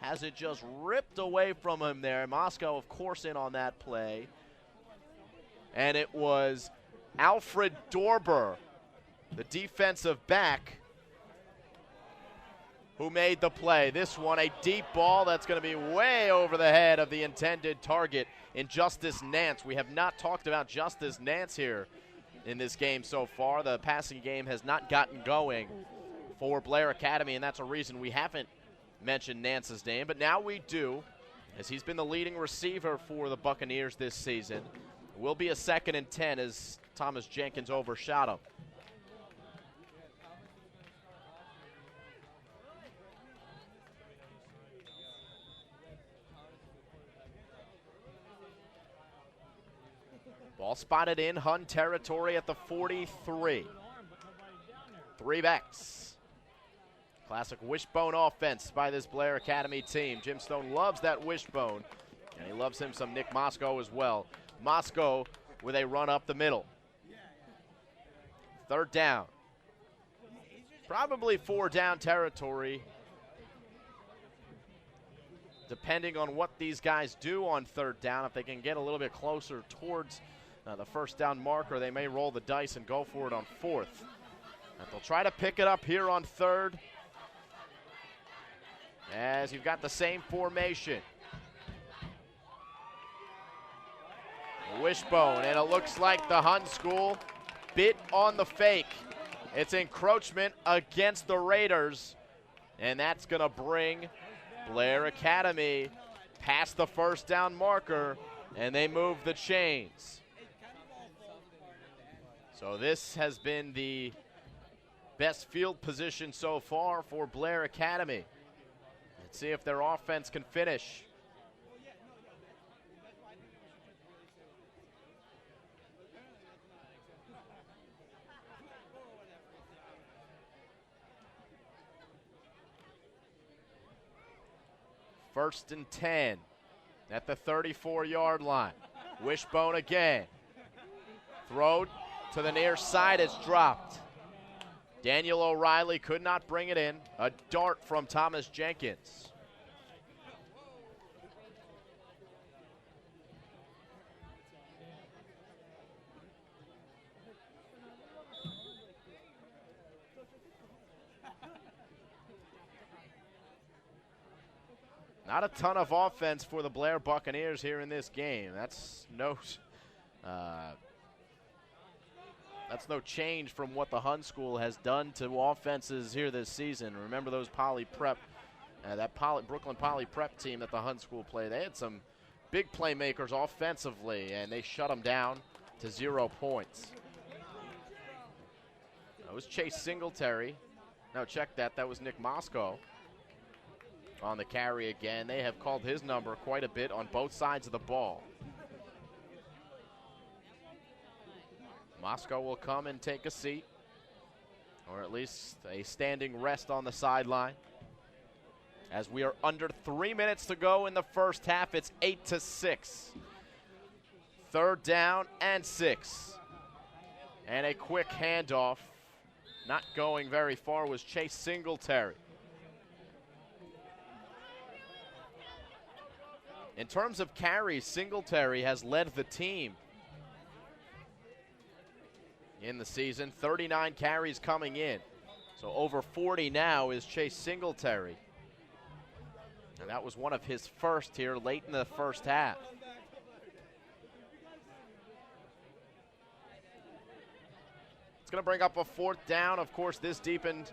has it just ripped away from him there. Moscow, of course, in on that play. And it was Alfred Dorber, the defensive back, who made the play. This one, a deep ball that's going to be way over the head of the intended target in Justice Nance. We have not talked about Justice Nance here in this game so far. The passing game has not gotten going for Blair Academy, and that's a reason we haven't mentioned Nance's name. But now we do, as he's been the leading receiver for the Buccaneers this season. It will be a 2nd and 10 as Thomas Jenkins overshot him. Ball spotted in Hun territory at the 43. 3 backs. Classic wishbone offense by this Blair Academy team. Jim Stone loves that wishbone, and he loves him some Nick Moscow as well. Moscow with a run up the middle. 3rd down. Probably 4 down territory, depending on what these guys do on 3rd down. If they can get a little bit closer towards the 1st down marker, they may roll the dice and go for it on 4th. And they'll try to pick it up here on 3rd, as you've got the same formation. Wishbone, and it looks like the Hun School bit on the fake. It's encroachment against the Raiders, and that's going to bring Blair Academy past the 1st down marker, and they move the chains. So this has been the best field position so far for Blair Academy. Let's see if their offense can finish. First and 10 at the 34-yard line. Wishbone again. Throw to the near side is dropped. Daniel O'Reilly could not bring it in. A dart from Thomas Jenkins. Not a ton of offense for the Blair Buccaneers here in this game. That's no change from what the Hun School has done to offenses here this season. Remember those Brooklyn Poly Prep team that the Hun School played. They had some big playmakers offensively, and they shut them down to 0 points. That was Chase Singletary. No, check that. That was Nick Moscow on the carry again. They have called his number quite a bit on both sides of the ball. Moscow will come and take a seat, or at least a standing rest on the sideline. As we are under 3 minutes to go in the first half, it's 8-6. 3rd down and 6. And a quick handoff, not going very far, was Chase Singletary. In terms of carries, Singletary has led the team in the season. 39 carries coming in. So over 40 now is Chase Singletary. And that was one of his first here late in the first half. It's going to bring up a 4th down. Of course, this deepened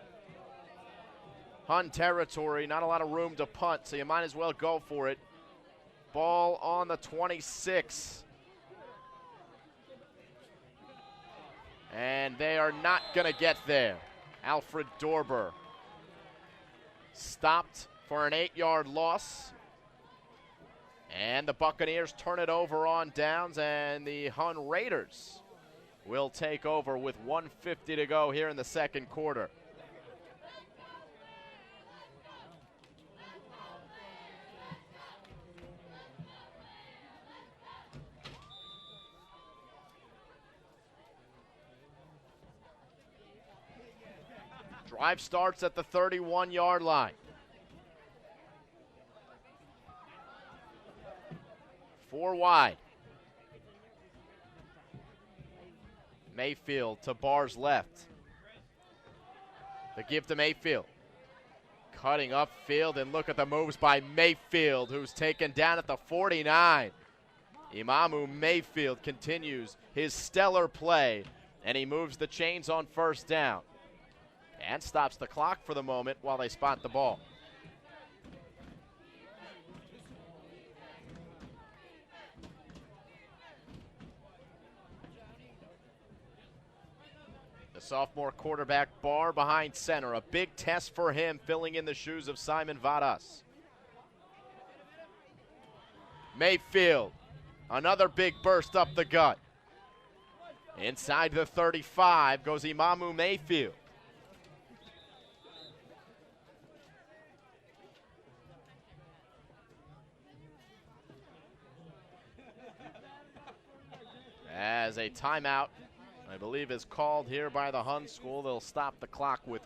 Hun territory. Not a lot of room to punt, so you might as well go for it. Ball on the 26. And they are not going to get there. Alfred Dorber stopped for an 8-yard loss. And the Buccaneers turn it over on downs, and the Hun Raiders will take over with 1:50 to go here in the second quarter. Drive starts at the 31-yard line. 4 wide. Mayfield to Barr's left. The give to Mayfield. Cutting upfield, and look at the moves by Mayfield, who's taken down at the 49. Imamu Mayfield continues his stellar play, and he moves the chains on 1st down. And stops the clock for the moment while they spot the ball. The sophomore quarterback Barr behind center. A big test for him, filling in the shoes of Simon Vadas. Mayfield, another big burst up the gut. Inside the 35 goes Imamu Mayfield. As a timeout, I believe, is called here by the Hun School. They'll stop the clock with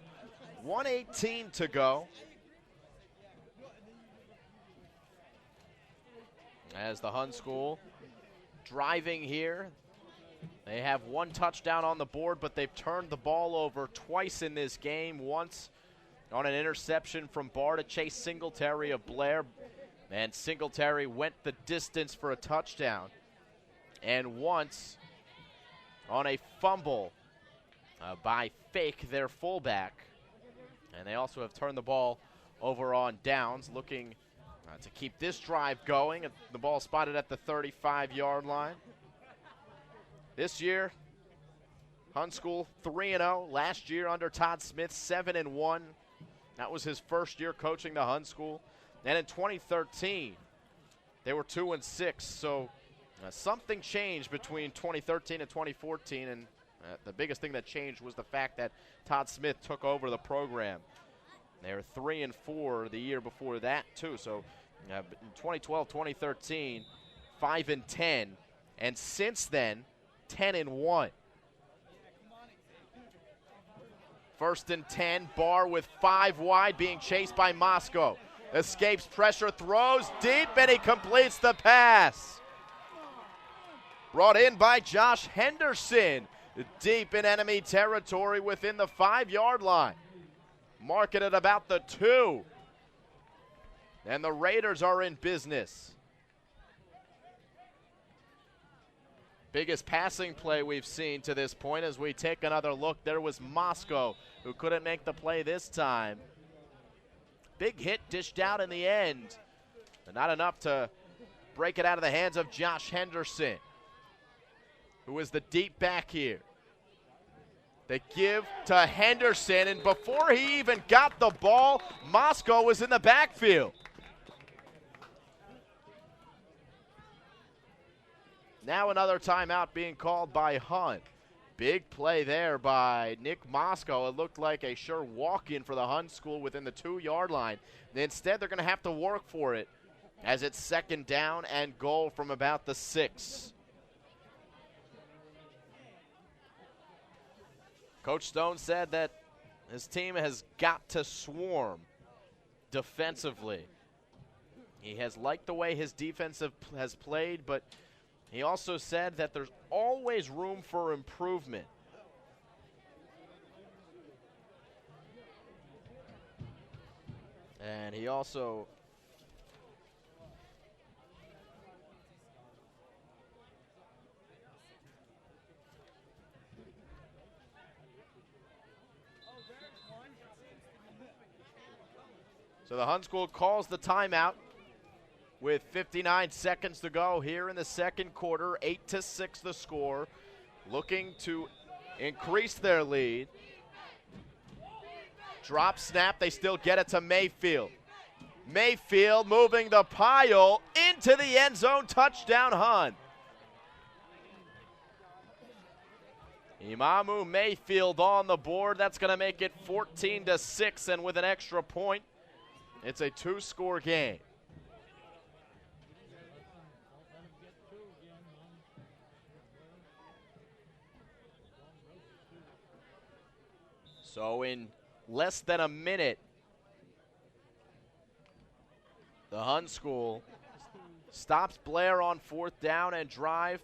1:18 to go. As the Hun School driving here, they have one touchdown on the board, but they've turned the ball over twice in this game. Once on an interception from Barr to Chase Singletary of Blair, and Singletary went the distance for a touchdown. And once on a fumble by Fake, their fullback. And they also have turned the ball over on downs, looking to keep this drive going. The ball spotted at the 35-yard line. This year, Hun School 3-0. Last year under Todd Smith, 7-1. That was his first year coaching the Hun School. And in 2013, they were 2-6. So something changed between 2013 and 2014, and the biggest thing that changed was the fact that Todd Smith took over the program. They were 3-4 the year before that too. So in 2012, 2013, 5-10, and since then, 10-1. 1st and 10, Barr with 5 wide, being chased by Moscow. Escapes pressure, throws deep, and he completes the pass. Brought in by Josh Henderson, deep in enemy territory within the 5-yard line. Marking it about the 2. And the Raiders are in business. Biggest passing play we've seen to this point. As we take another look, there was Moscow, who couldn't make the play this time. Big hit dished out in the end, but not enough to break it out of the hands of Josh Henderson, who is the deep back here. They give to Henderson, and before he even got the ball, Moscow was in the backfield. Now another timeout being called by Hun. Big play there by Nick Moscow. It looked like a sure walk-in for the Hun School within the 2-yard line. Instead, they're going to have to work for it as it's 2nd down and goal from about the 6. Coach Stone said that his team has got to swarm defensively. He has liked the way his defense has played, but he also said that there's always room for improvement. And he also so the Hun School calls the timeout with 59 seconds to go here in the 2nd quarter. 8-6 the score. Looking to increase their lead. Drop snap. They still get it to Mayfield. Mayfield moving the pile into the end zone. Touchdown Hun. Imamu Mayfield on the board. That's going to make it 14-6, and with an extra point, it's a 2-score game. So in less than a minute, the Hun School stops Blair on 4th down and drive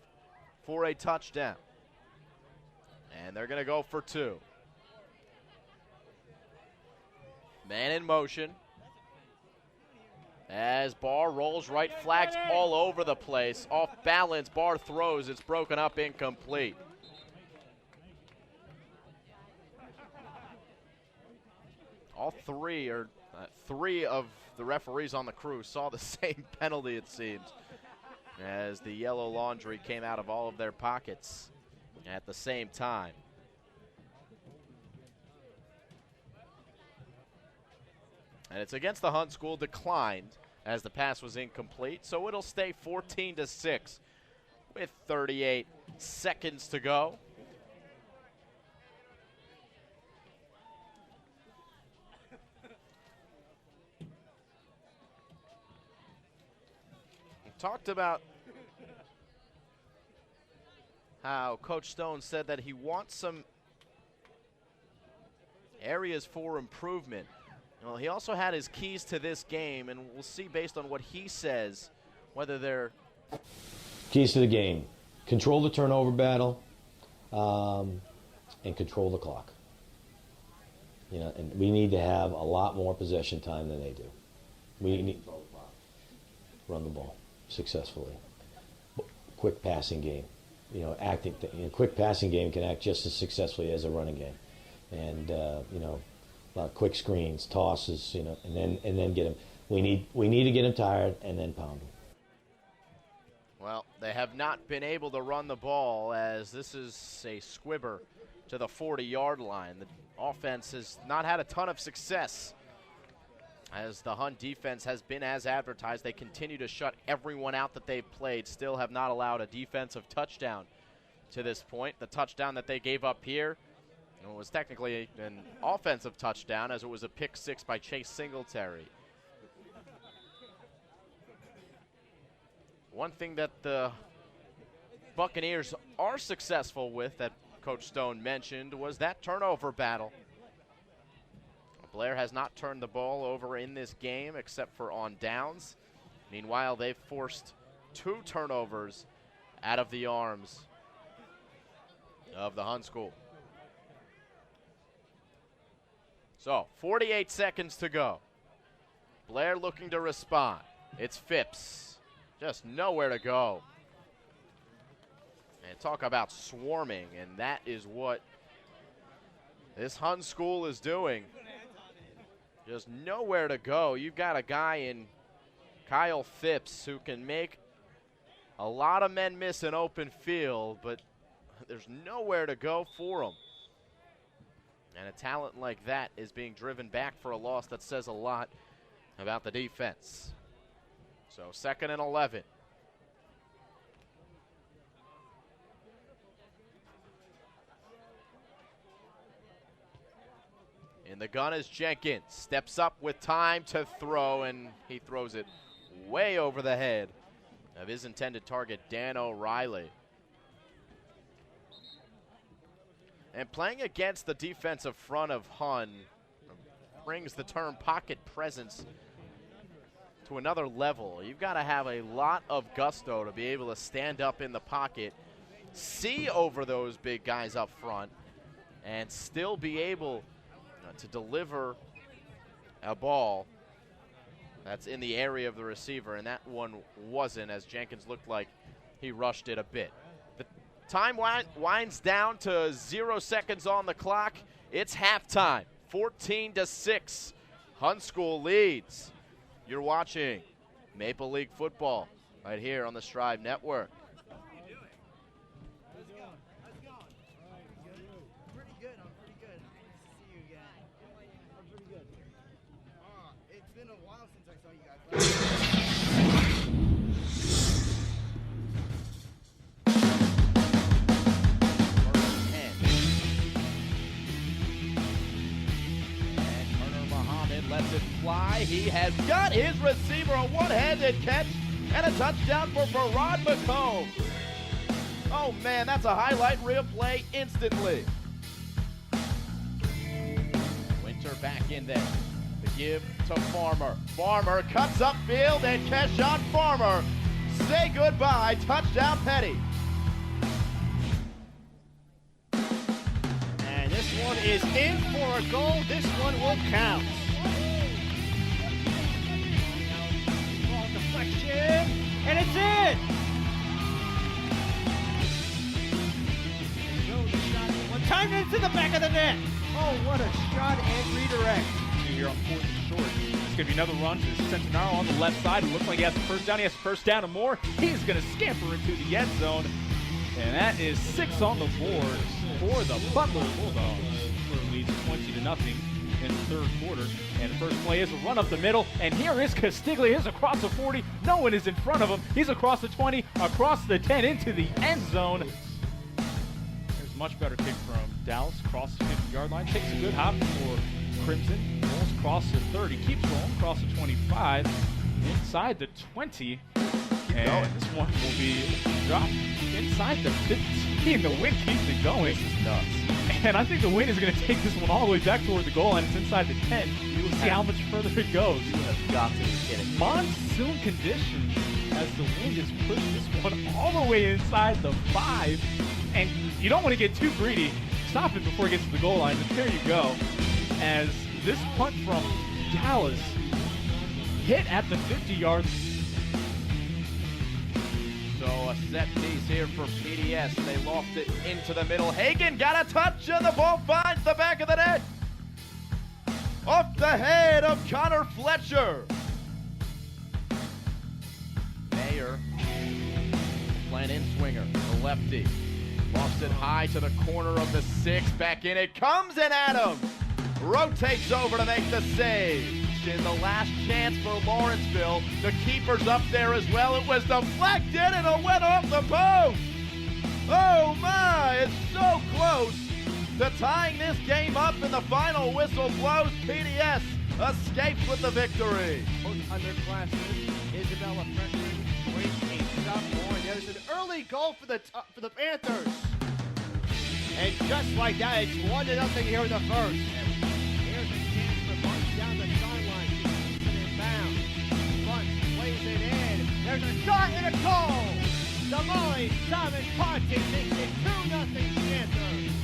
for a touchdown. And they're going to go for 2. Man in motion. As Barr rolls right, flags all over the place. Off balance, Barr throws. It's broken up, incomplete. All three of the referees on the crew saw the same penalty, it seems, as the yellow laundry came out of all of their pockets at the same time. And it's against the Hun School, declined as the pass was incomplete, so it'll stay 14-6 with 38 seconds to go. talked about how Coach Stone said that he wants some areas for improvement. Well, he also had his keys to this game, and we'll see based on what he says whether they're keys to the game: control the turnover battle, and control the clock. You know, and we need to have a lot more possession time than they do. We need run the ball successfully. Quick passing game. You know, quick passing game can act just as successfully as a running game, and you know, a lot of quick screens, tosses, you know, and then get them. We need to get them tired and then pound them. Well, they have not been able to run the ball, as this is a squibber to the 40-yard line. The offense has not had a ton of success, as the Hun defense has been as advertised. They continue to shut everyone out that they've played, still have not allowed a defensive touchdown to this point. The touchdown that they gave up here was technically an offensive touchdown, as it was a pick six by Chase Singletary. One thing that the Buccaneers are successful with, that Coach Stone mentioned, was that turnover battle. Blair has not turned the ball over in this game except for on downs. Meanwhile, they've forced 2 turnovers out of the arms of the Hun School. So, 48 seconds to go. Blair looking to respond. It's Phipps. Just nowhere to go. And talk about swarming, and that is what this Hun School is doing. Just nowhere to go. You've got a guy in Kyle Phipps who can make a lot of men miss an open field, but there's nowhere to go for him. And a talent like that is being driven back for a loss. That says a lot about the defense. So 2nd and 11. In the gun is Jenkins. Steps up with time to throw, and he throws it way over the head of his intended target, Dan O'Reilly. And playing against the defensive front of Hun brings the term pocket presence to another level. You've got to have a lot of gusto to be able to stand up in the pocket, see over those big guys up front, and still be able to deliver a ball that's in the area of the receiver, and that one wasn't, as Jenkins looked like he rushed it a bit. The time winds down to 0 seconds on the clock. It's halftime, 14-6. Hun School leads. You're watching Maple League football right here on the Strive Network. Pretty good. I'm pretty good. Nice to see you again. I'm pretty good. It's been a while since I saw you guys. Lets it fly. He has got his receiver, a one-handed catch, and a touchdown for Farad McComb. Oh, man, that's a highlight reel play instantly. Winter back in there. The give to Farmer. Farmer cuts upfield, and Keshawn Farmer say goodbye. Touchdown, Petty. And this one is in for a goal. This one will count. And it's in! One time into the back of the net. Oh, what a shot and redirect. Here on 4th and short. It's going to be another run to Centenario on the left side. It looks like he has the first down. He has the first down and more. He's going to scamper into the end zone. And that is 6 on the board for the Butler Bulldogs. Butler leads 20-0. In the third quarter, and the first play is a run up the middle, and here is Castiglia. He's across the 40. No one is in front of him. He's across the 20, across the 10, into the end zone. There's a much better kick from Dallas, across the 50-yard line. Takes a good hop for Crimson. Rolls across the 30, keeps rolling across the 25, inside the 20. Keeps Keep and going. this one will be dropped inside the 15. The wind keeps it going. This is nuts. And I think the wind is going to take this one all the way back toward the goal line. It's inside the 10. You will see how much further it goes. You have got to be kidding me. Monsoon conditions as the wind has pushed this one all the way inside the 5. And you don't want to get too greedy. Stop it before it gets to the goal line. And there you go. As this punt from Dallas hit at the 50 yards. So a set piece here for PDS. They loft it into the middle. Hagan got a touch and the ball finds the back of the net. Off the head of Connor Fletcher. Mayer playing in swinger, the lefty. Lofts it high to the corner of the 6. Back in it comes, and Adams rotates over to make the save. In the last chance for Lawrenceville. The keeper's up there as well. It was deflected and it went off the post. Oh my, it's so close to tying this game up, and the final whistle blows. PDS escapes with the victory. Underclassmen, Isabella freshman, Grace a sophomore, and there's an early goal for the Panthers. And just like that, it's 1-0 here in the first. Here's a chance for Bunch down the sideline. Keeps it in bounds. Bunch plays it in. There's a shot and a goal. Damali Simon Ponting makes it 2-0 Panthers.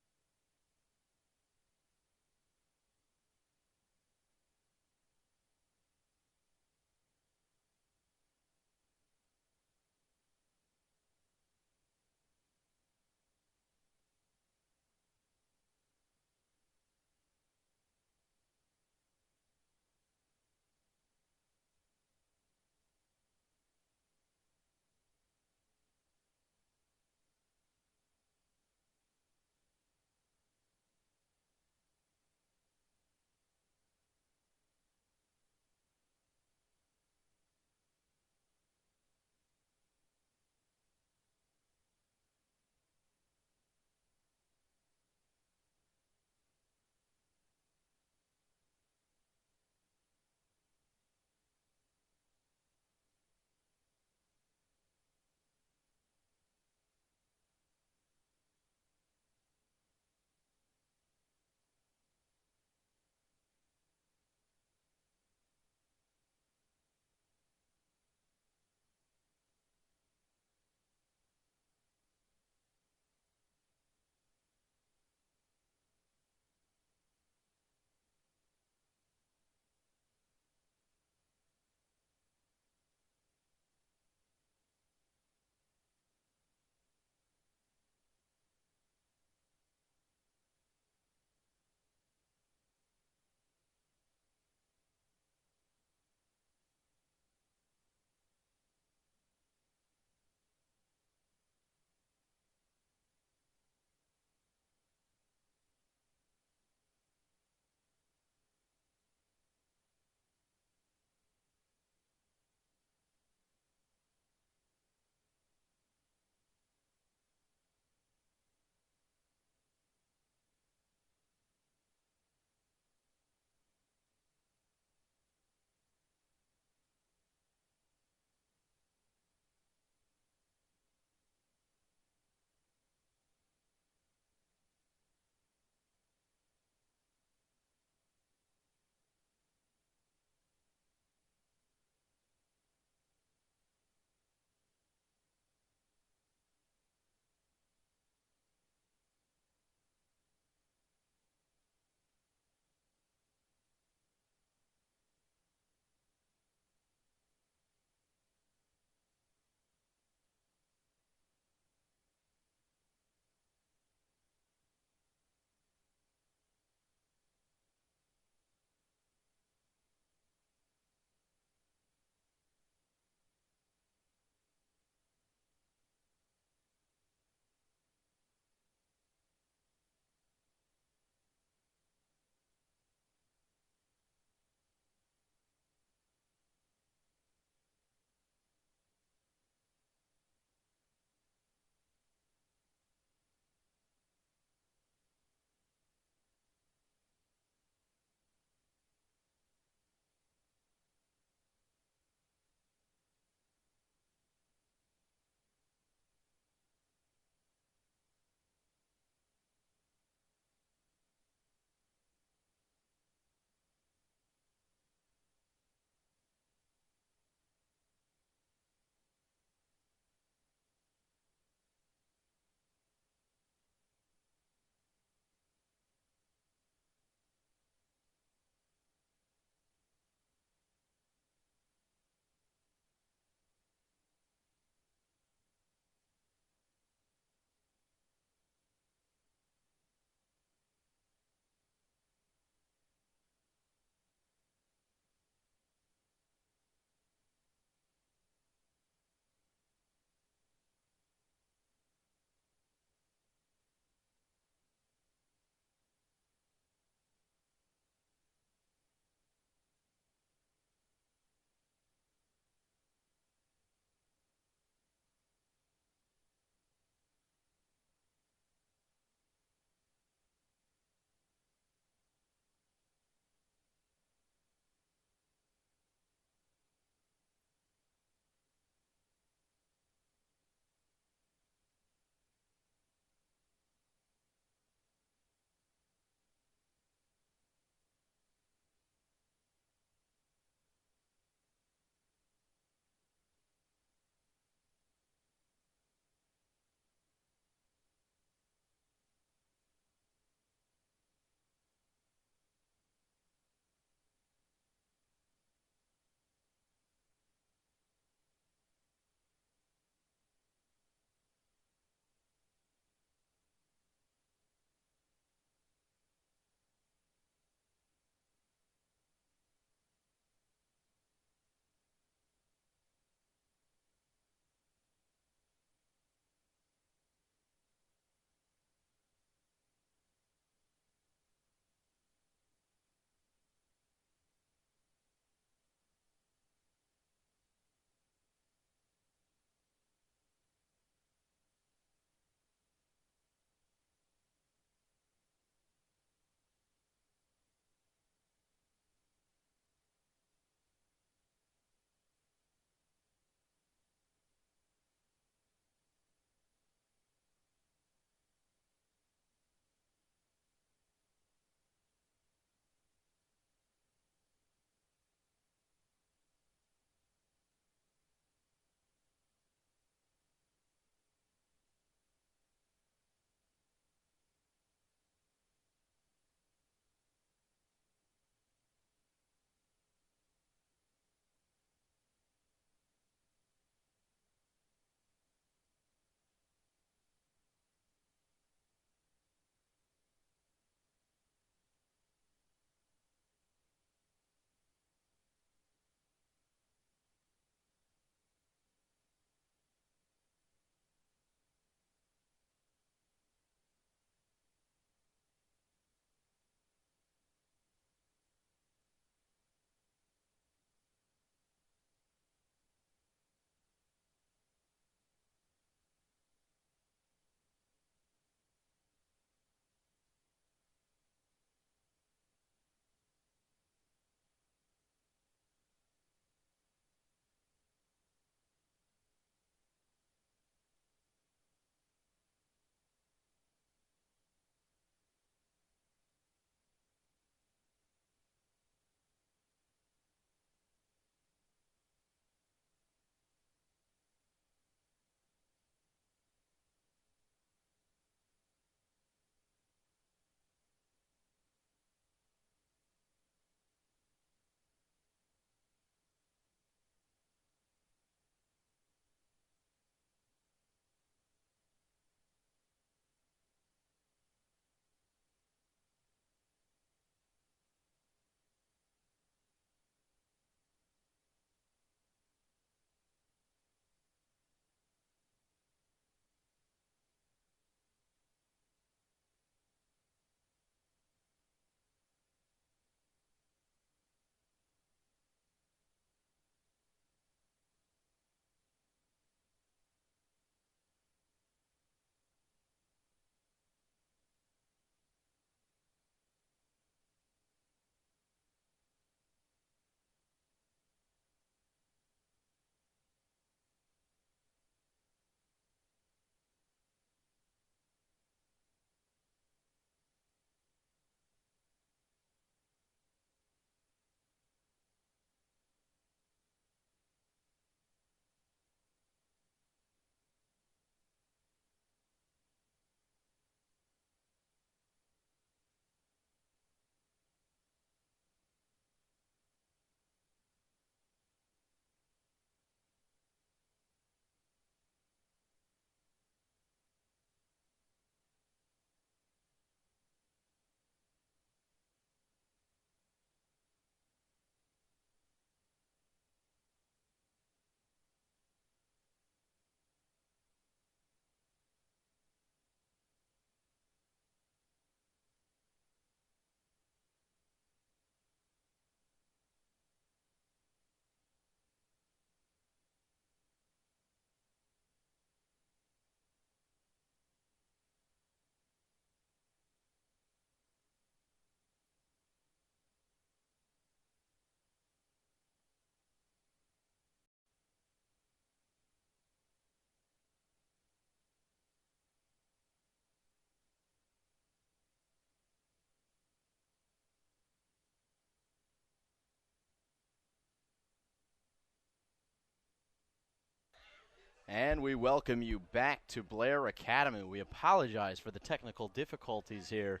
And we welcome you back to Blair Academy. We apologize for the technical difficulties here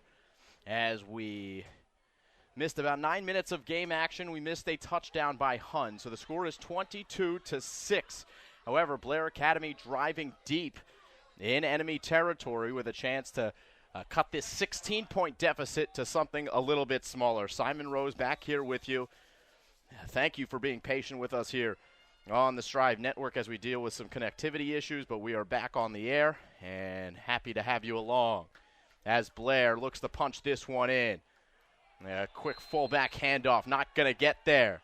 as we missed about 9 minutes of game action. We missed a touchdown by Hun, so the score is 22-6. However, Blair Academy driving deep in enemy territory with a chance to cut this 16-point deficit to something a little bit smaller. Simon Rose back here with you. Thank you for being patient with us here on the Strive Network as we deal with some connectivity issues, but we are back on the air and happy to have you along as Blair looks to punch this one in. A quick fullback handoff, not going to get there.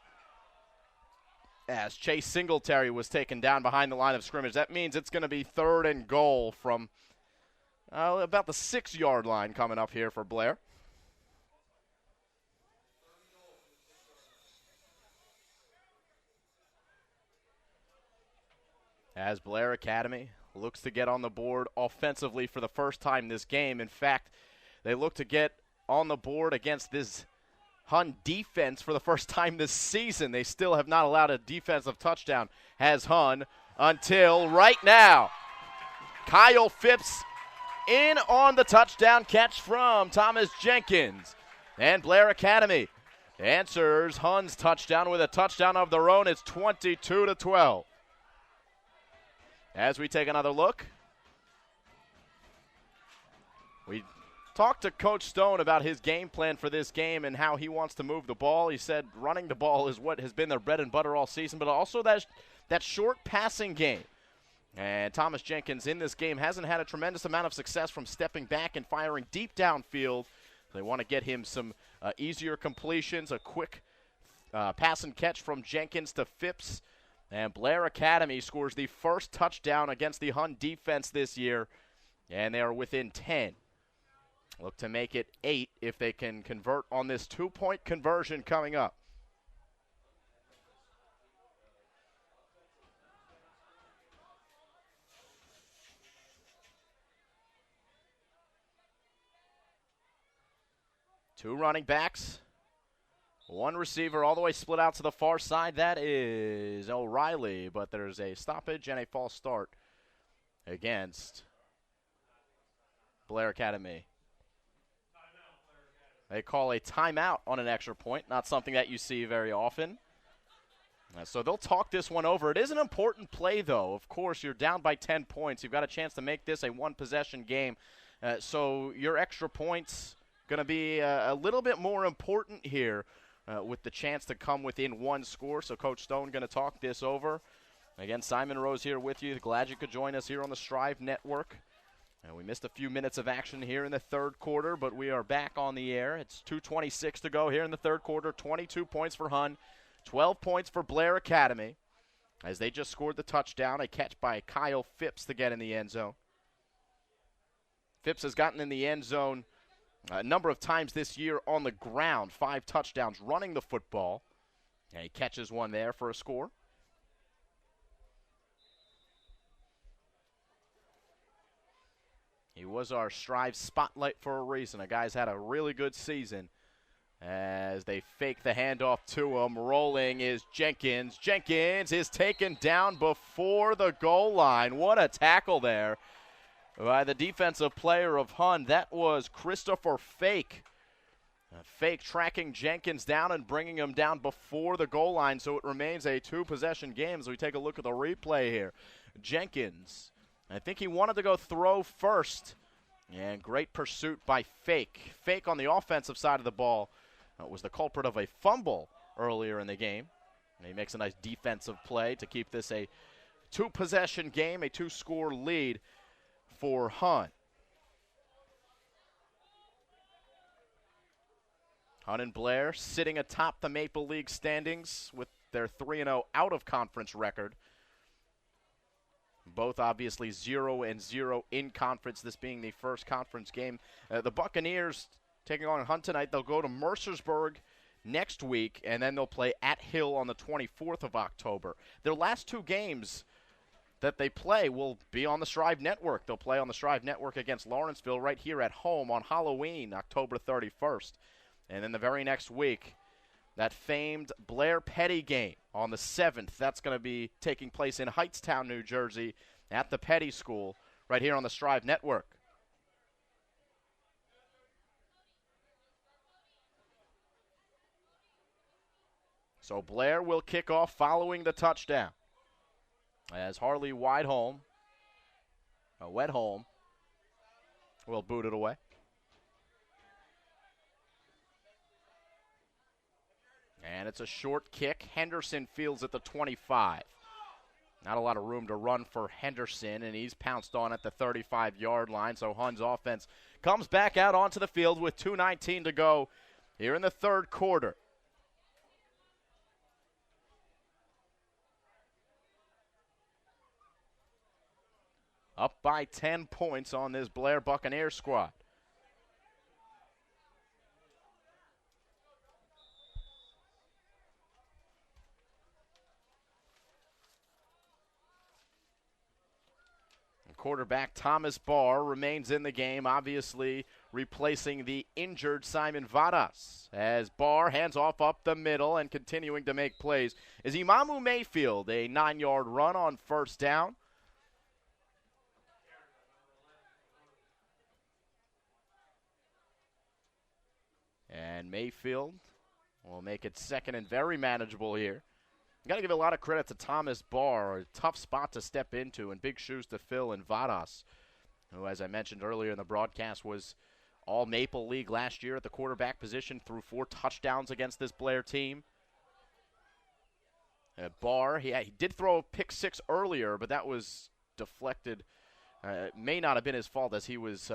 As Chase Singletary was taken down behind the line of scrimmage, that means it's going to be 3rd and goal from about the 6-yard line coming up here for Blair. As Blair Academy looks to get on the board offensively for the first time this game. In fact, they look to get on the board against this Hun defense for the first time this season. They still have not allowed a defensive touchdown, has Hun, until right now. Kyle Phipps in on the touchdown catch from Thomas Jenkins. And Blair Academy answers Hun's touchdown with a touchdown of their own. It's 22-12. As we take another look, we talked to Coach Stone about his game plan for this game and how he wants to move the ball. He said running the ball is what has been their bread and butter all season, but also that short passing game. And Thomas Jenkins in this game hasn't had a tremendous amount of success from stepping back and firing deep downfield. They want to get him some easier completions, a quick pass and catch from Jenkins to Phipps. And Blair Academy scores the first touchdown against the Hun defense this year, and they are within 10. Look to make it 8 if they can convert on this 2-point conversion coming up. Two running backs. One receiver all the way split out to the far side. That is O'Reilly, but there's a stoppage and a false start against Blair Academy. They call a timeout on an extra point, not something that you see very often. So they'll talk this one over. It is an important play, though. Of course, you're down by 10 points. You've got a chance to make this a one-possession game. So your extra points going to be a little bit more important here. With the chance to come within one score. So Coach Stone going to talk this over. Again, Simon Rose here with you. Glad you could join us here on the Strive Network. We missed a few minutes of action here in the third quarter, but we are back on the air. It's 2:26 to go here in the third quarter. 22 points for Hun, 12 points for Blair Academy, as they just scored the touchdown. A catch by Kyle Phipps to get in the end zone. Phipps has gotten in the end zone a number of times this year on the ground, 5 touchdowns running the football. And he catches one there for a score. He was our Strive spotlight for a reason. A guy's had a really good season as they fake the handoff to him. Rolling is Jenkins. Jenkins is taken down before the goal line. What a tackle there by the defensive player of Hun. That was Christopher Fake. Fake tracking Jenkins down and bringing him down before the goal line, so it remains a 2-possession game as we take a look at the replay here. Jenkins, I think he wanted to go throw first, and great pursuit by Fake. Fake on the offensive side of the ball was the culprit of a fumble earlier in the game. And he makes a nice defensive play to keep this a 2-possession game, a 2-score lead for Hun. Hun and Blair sitting atop the Maple League standings with their 3-0 out-of-conference record. Both obviously 0-0 in conference, this being the first conference game. The Buccaneers taking on Hun tonight. They'll go to Mercersburg next week, and then they'll play at Hill on the 24th of October. Their last 2 games that they play will be on the Strive Network. They'll play on the Strive Network against Lawrenceville right here at home on Halloween, October 31st. And then the very next week, that famed Blair Petty game on the 7th. That's going to be taking place in Hightstown, New Jersey at the Petty School right here on the Strive Network. So Blair will kick off following the touchdown. As Harley Wetholm will boot it away. And it's a short kick. Henderson fields at the 25. Not a lot of room to run for Henderson, and he's pounced on at the 35-yard line. So Hun's offense comes back out onto the field with 2:19 to go here in the third quarter. Up by 10 points on this Blair Buccaneers squad. Quarterback Thomas Barr remains in the game, obviously replacing the injured Simon Vadas. As Barr hands off up the middle and continuing to make plays is Imamu Mayfield, a 9-yard run on first down. And Mayfield will make it second and very manageable here. Got to give a lot of credit to Thomas Barr, a tough spot to step into and big shoes to fill in Vadas, who, as I mentioned earlier in the broadcast, was all Maple League last year at the quarterback position, threw 4 touchdowns against this Blair team. Barr, he did throw a pick 6 earlier, but that was deflected. It may not have been his fault as he was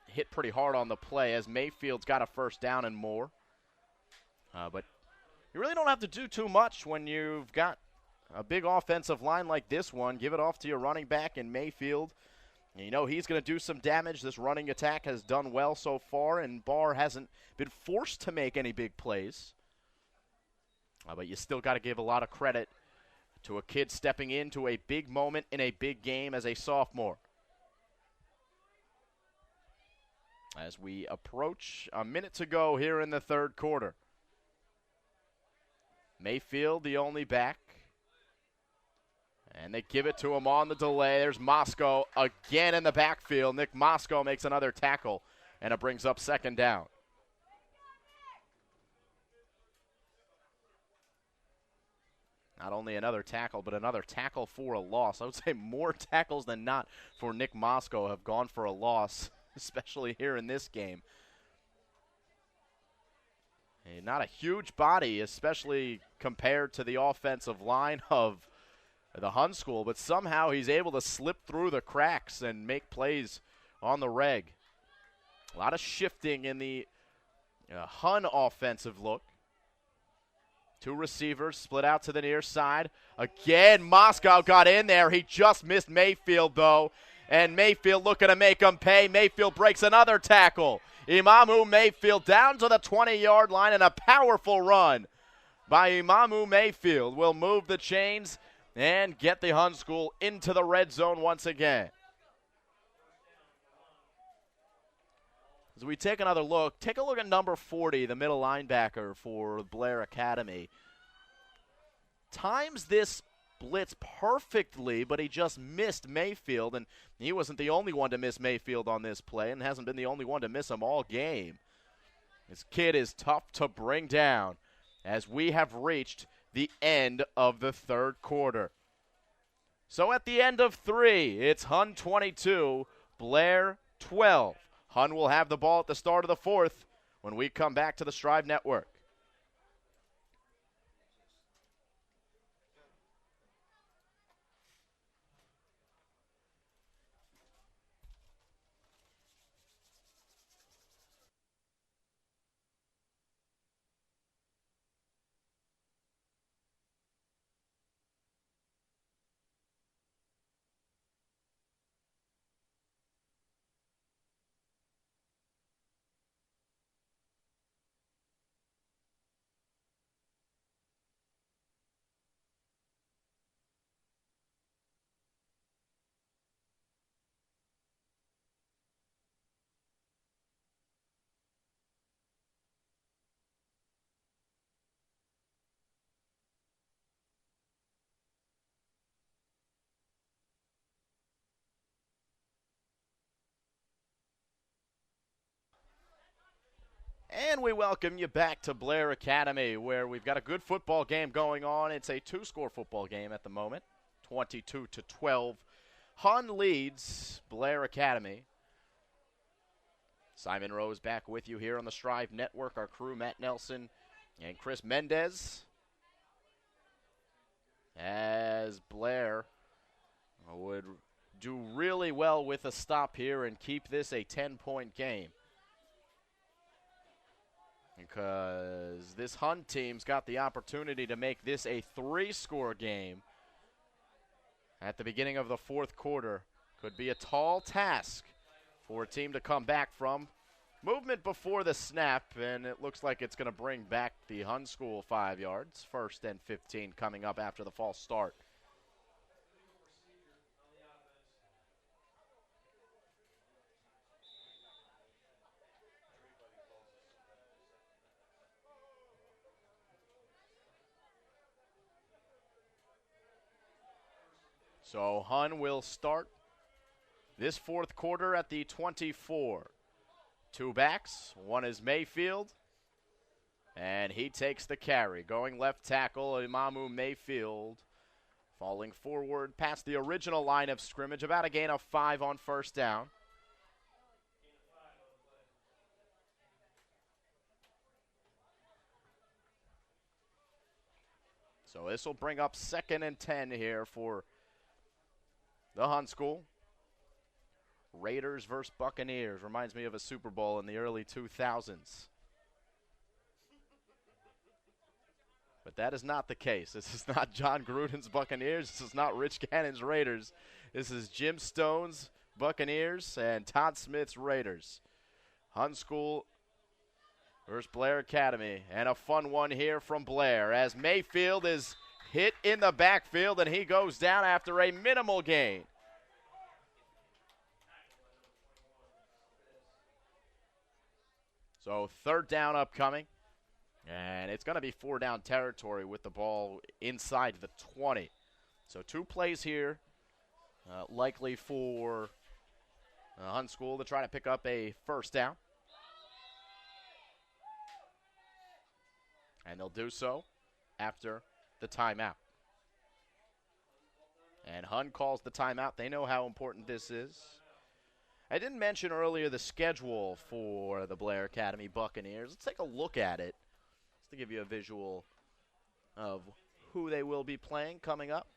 hit pretty hard on the play as Mayfield's got a first down and more. But you really don't have to do too much when you've got a big offensive line like this one. Give it off to your running back in Mayfield. You know he's going to do some damage. This running attack has done well so far, and Barr hasn't been forced to make any big plays. But you still got to give a lot of credit to a kid stepping into a big moment in a big game as a sophomore. As we approach a minute to go here in the third quarter. Mayfield, the only back. And they give it to him on the delay. There's Moscow again in the backfield. Nick Moscow makes another tackle, and it brings up second down. Not only another tackle, but another tackle for a loss. I would say more tackles than not for Nick Moscow have gone for a loss, especially here in this game. Not a huge body, especially compared to the offensive line of the Hun School, but somehow he's able to slip through the cracks and make plays on the reg. A lot of shifting in the Hun offensive look. 2 receivers split out to the near side. Again, Moscow got in there. He just missed Mayfield, though, and Mayfield looking to make him pay. Mayfield breaks another tackle. Imamu Mayfield down to the 20-yard line, and a powerful run by Imamu Mayfield will move the chains and get the Hun School into the red zone once again. As we take another look, take a look at number 40, the middle linebacker for Blair Academy. Times this blitz perfectly, but he just missed Mayfield, and he wasn't the only one to miss Mayfield on this play and hasn't been the only one to miss him all game. This kid is tough to bring down as we have reached the end of the third quarter. So at the end of 3, it's Hun 22, Blair 12. Hun will have the ball at the start of the 4th when we come back to the Strive Network. And we welcome you back to Blair Academy, where we've got a good football game going on. It's a two-score football game at the moment, 22-12. Hun leads Blair Academy. Simon Rose back with you here on the Strive Network. Our crew, Matt Nelson and Chris Mendez. As Blair would do really well with a stop here and keep this a 10-point game. Because this Hun team's got the opportunity to make this a 3-score game at the beginning of the fourth quarter. Could be a tall task for a team to come back from. Movement before the snap, and it looks like it's going to bring back the Hun School 5 yards. 1st and 15 coming up after the false start. So Hun will start this fourth quarter at the 24. 2 backs, one is Mayfield, and he takes the carry. Going left tackle, Imamu Mayfield, falling forward past the original line of scrimmage, about a gain of 5 on first down. So this will bring up 2nd and 10 here for the Hun School. Raiders versus Buccaneers. Reminds me of a Super Bowl in the early 2000s. But that is not the case. This is not John Gruden's Buccaneers. This is not Rich Gannon's Raiders. This is Jim Stone's Buccaneers and Todd Smith's Raiders. Hun School versus Blair Academy. And a fun one here from Blair as Mayfield is hit in the backfield and he goes down after a minimal gain. So 3rd down upcoming, and it's going to be 4-down territory with the ball inside the 20. So 2 plays here, likely for Hun School to try to pick up a 1st down. And they'll do so after the timeout. And Hun calls the timeout. They know how important this is. I didn't mention earlier the schedule for the Blair Academy Buccaneers. Let's take a look at it just to give you a visual of who they will be playing coming up.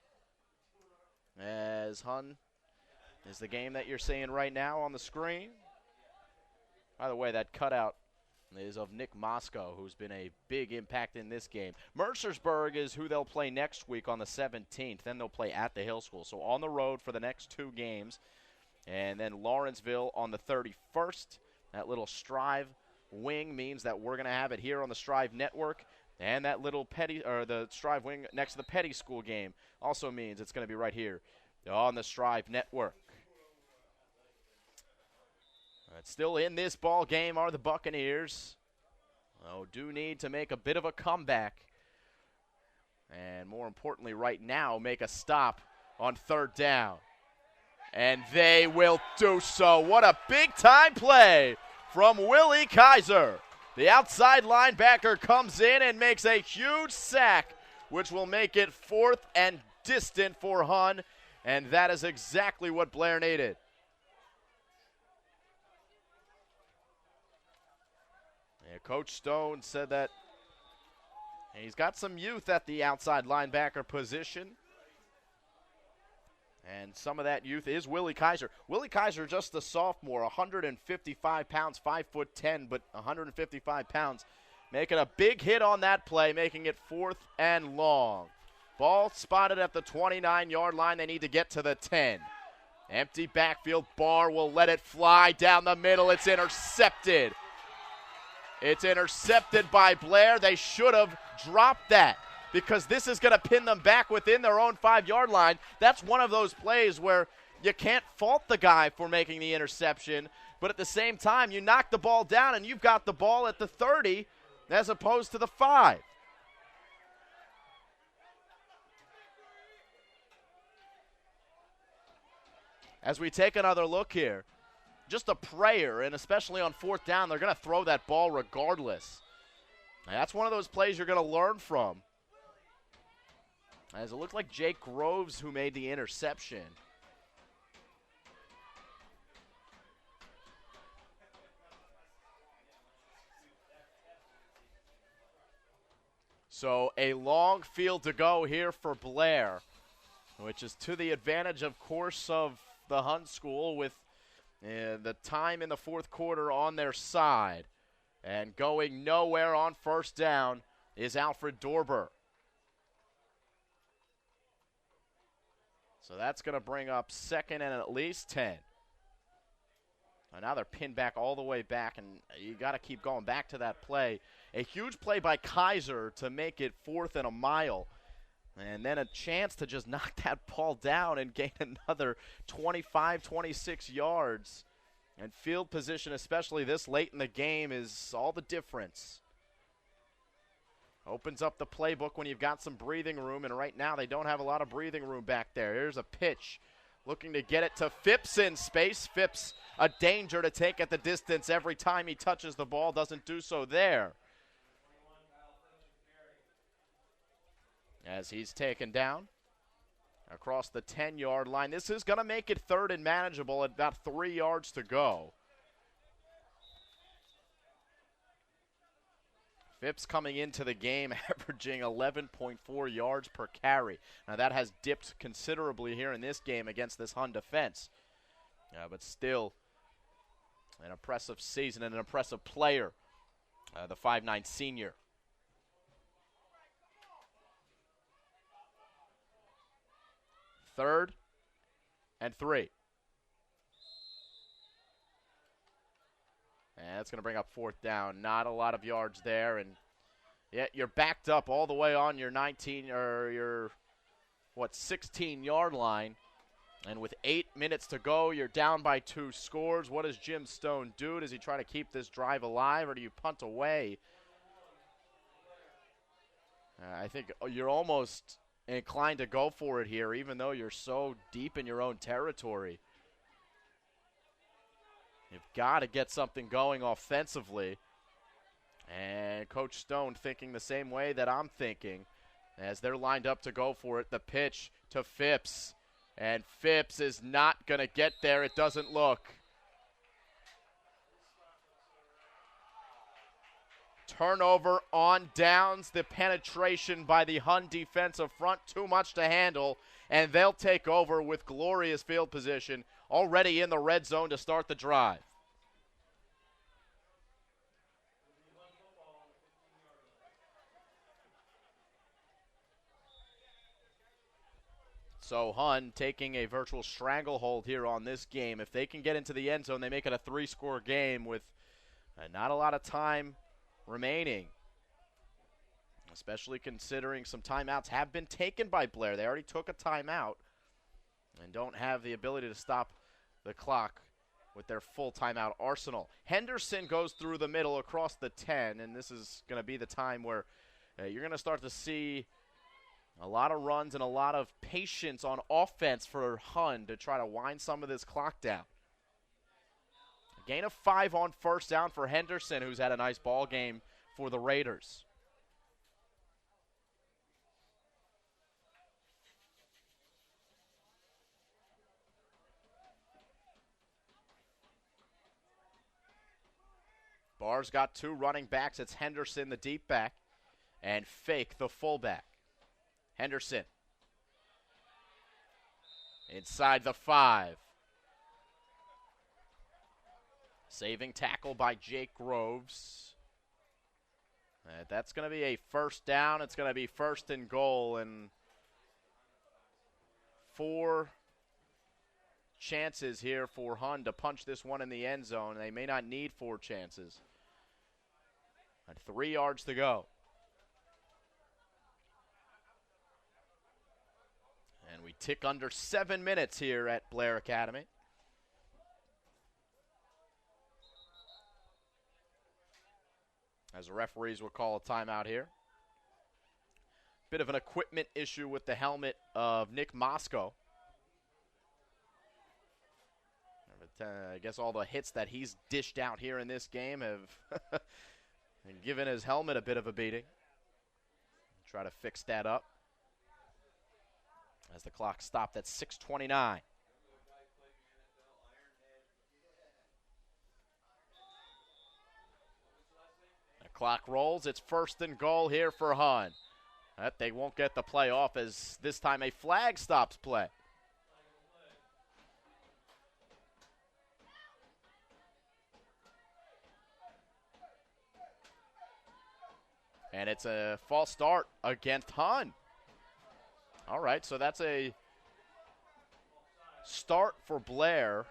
As Hun is the game that you're seeing right now on the screen. By the way, that cutout is of Nick Moscow, who's been a big impact in this game. Mercersburg is who they'll play next week on the 17th. Then they'll play at the Hill School. So on the road for the next 2 games. And then Lawrenceville on the 31st. That little Strive wing means that we're going to have it here on the Strive Network. And that little the Strive wing next to the Petty School game also means it's going to be right here on the Strive Network. Still in this ball game are the Buccaneers. Do need to make a bit of a comeback. And more importantly right now, make a stop on 3rd down. And they will do so. What a big-time play from Willie Kaiser. The outside linebacker comes in and makes a huge sack, which will make it 4th and distant for Hun. And that is exactly what Blair needed. Yeah, Coach Stone said that he's got some youth at the outside linebacker position. And some of that youth is Willie Kaiser. Willie Kaiser, just a sophomore, 155 pounds, 5'10", but 155 pounds. Making a big hit on that play, making it 4th and long. Ball spotted at the 29-yard line. They need to get to the 10. Empty backfield. Barr will let it fly down the middle. It's intercepted. It's intercepted by Blair. They should have dropped that, because this is going to pin them back within their own 5-yard line. That's one of those plays where you can't fault the guy for making the interception, but at the same time, you knock the ball down and you've got the ball at the 30 as opposed to the 5. As we take another look here, just a prayer, and especially on fourth down, they're going to throw that ball regardless. And that's one of those plays you're going to learn from. As it looked like Jake Groves who made the interception. So a long field to go here for Blair, which is to the advantage, of course, of the Hunt School with the time in the fourth quarter on their side. And going nowhere on first down is Alfred Dorber. So that's going to bring up second and at least 10. And now they're pinned back all the way back, and you got to keep going back to that play. A huge play by Kaiser to make it 4th and a mile. And then a chance to just knock that ball down and gain another 25, 26 yards. And field position, especially this late in the game, is all the difference. Opens up the playbook when you've got some breathing room, and right now they don't have a lot of breathing room back there. Here's a pitch. Looking to get it to Phipps in space. Phipps, a danger to take at the distance every time he touches the ball. Doesn't do so there. As he's taken down across the 10-yard line. This is going to make it 3rd and manageable at about 3 yards to go. Phipps coming into the game averaging 11.4 yards per carry. Now that has dipped considerably here in this game against this Hun defense. But still an impressive season and an impressive player, the 5'9" senior. Third and 3. And that's going to bring up 4th down. Not a lot of yards there. And yet you're backed up all the way on your 16-yard line. And with 8 minutes to go, you're down by 2 scores. What does Jim Stone do? Does he try to keep this drive alive, or do you punt away? I think you're almost inclined to go for it here, even though you're so deep in your own territory. You've got to get something going offensively. And Coach Stone thinking the same way that I'm thinking as they're lined up to go for it. The pitch to Phipps. And Phipps is not going to get there. It doesn't look. Turnover on downs. The penetration by the Hun defensive front. Too much to handle. And they'll take over with glorious field position. Already in the red zone to start the drive. So Hun taking a virtual stranglehold here on this game. If they can get into the end zone, they make it a 3-score game with not a lot of time remaining. Especially considering some timeouts have been taken by Blair. They already took a timeout and don't have the ability to stop the clock with their full timeout arsenal. Henderson goes through the middle across the 10, and this is going to be the time where you're going to start to see a lot of runs and a lot of patience on offense for Hun to try to wind some of this clock down. A gain of 5 on first down for Henderson, who's had a nice ball game for the Raiders. Barr's got 2 running backs. It's Henderson, the deep back, and Fake, the fullback. Henderson inside the 5. Saving tackle by Jake Groves. That's going to be a first down. It's going to be 1st and goal, and 4 chances here for Hun to punch this one in the end zone. They may not need 4 chances. And 3 yards to go. And we tick under 7 minutes here at Blair Academy. As the referees will call a timeout here. Bit of an equipment issue with the helmet of Nick Moscow. I guess all the hits that he's dished out here in this game have given his helmet a bit of a beating. Try to fix that up as the clock stopped at 6:29. The clock rolls. It's 1st and goal here for Hun. But they won't get the play off as this time a flag stops play. And it's a false start against Hun. All right, so that's a start for Blair,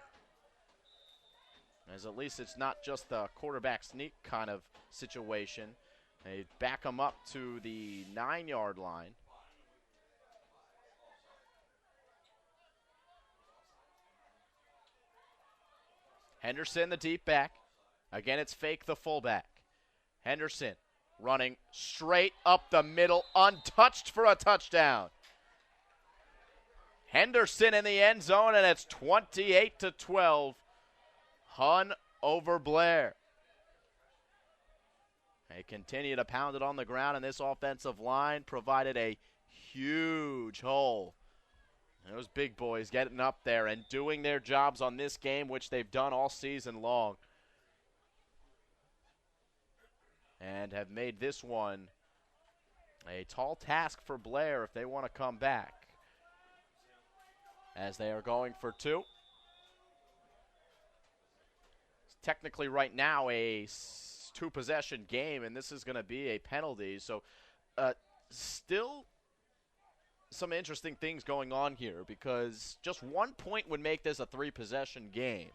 as at least it's not just a quarterback sneak kind of situation. They back him up to the 9-yard line. Henderson, the deep back. Again, it's Fake, the fullback. Henderson running straight up the middle, untouched for a touchdown. Henderson in the end zone, and it's 28-12. Hun over Blair. They continue to pound it on the ground, and this offensive line provided a huge hole. And those big boys getting up there and doing their jobs on this game, which they've done all season long. And have made this one a tall task for Blair if they want to come back, as they are going for 2. It's technically right now a 2-possession game, and this is going to be a penalty. So still some interesting things going on here, because just 1 point would make this a 3-possession game.